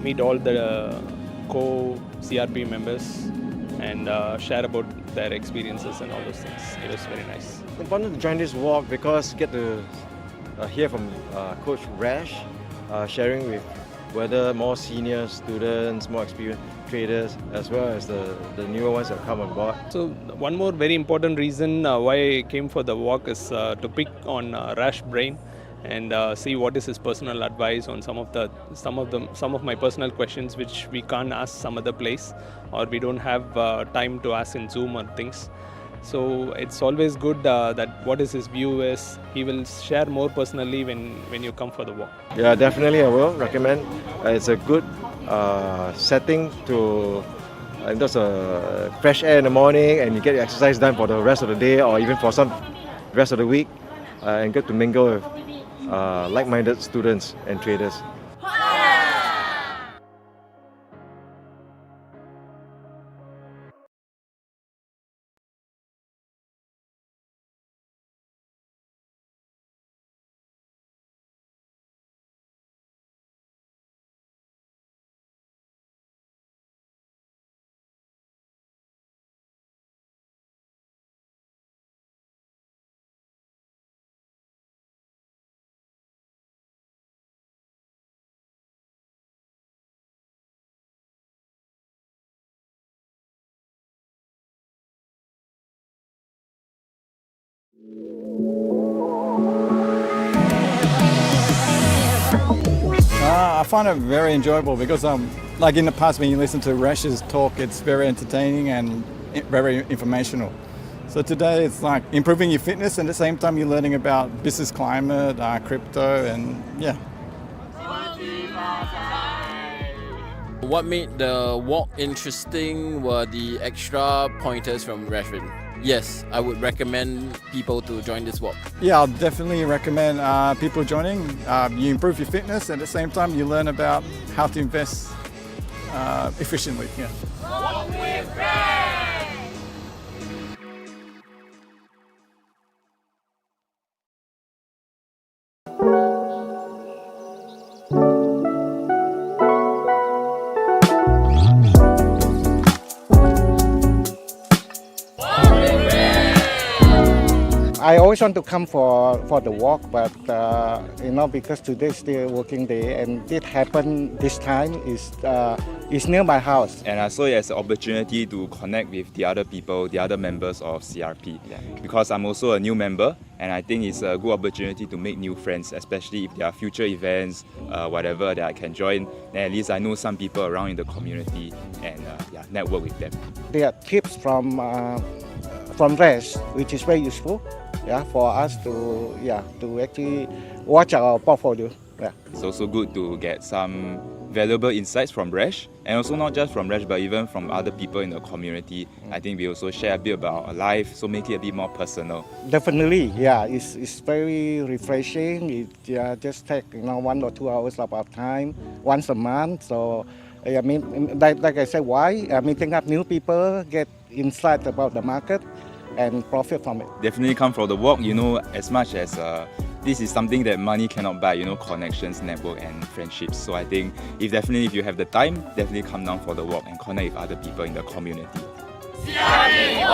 meet all the co-CRP members and share about their experiences and all those things. It was very nice. It's important to join this walk because get to hear from Coach Rash, sharing with whether more senior students, more experienced traders, as well as the newer ones that come on board. So one more very important reason why I came for the walk is to pick on Rash brain and see what is his personal advice on some of my personal questions which we can't ask some other place, or we don't have time to ask in Zoom or things. So it's always good that what is his view is. He will share more personally when you come for the walk. Yeah, definitely I will recommend. It's a good setting to there's a fresh air in the morning, and you get your exercise done for the rest of the day or even for some rest of the week, and get to mingle with like-minded students and traders. I find it very enjoyable because like in the past when you listen to Rash's talk, it's very entertaining and very informational. So today it's like improving your fitness and at the same time you're learning about business climate, crypto, and yeah. What made the walk interesting were the extra pointers from Rashvin. Yes, I would recommend people to join this walk. Yeah, I'll definitely recommend people joining. You improve your fitness and at the same time you learn about how to invest efficiently. Yeah. Walk with Rash. I always want to come for the walk, but because today is still working day, and it happened this time is near my house. And I saw it as an opportunity to connect with the other people, the other members of CRP. Because I'm also a new member, and I think it's a good opportunity to make new friends, especially if there are future events, whatever that I can join. Then at least I know some people around in the community and network with them. There are tips from Rash, which is very useful. For us to actually watch our portfolio. It's also good to get some valuable insights from Rash, and also not just from Rash but even from other people in the community. I think we also share a bit about our life, so make it a bit more personal. Definitely, it's very refreshing. It just take 1 or 2 hours of our time once a month. So I mean, like I said, meeting up new people, get insight about the market, and profit from it. Definitely come for the walk, as much as this is something that money cannot buy, connections, network and friendships. So I think if you have the time, definitely come down for the walk and connect with other people in the community. CRP,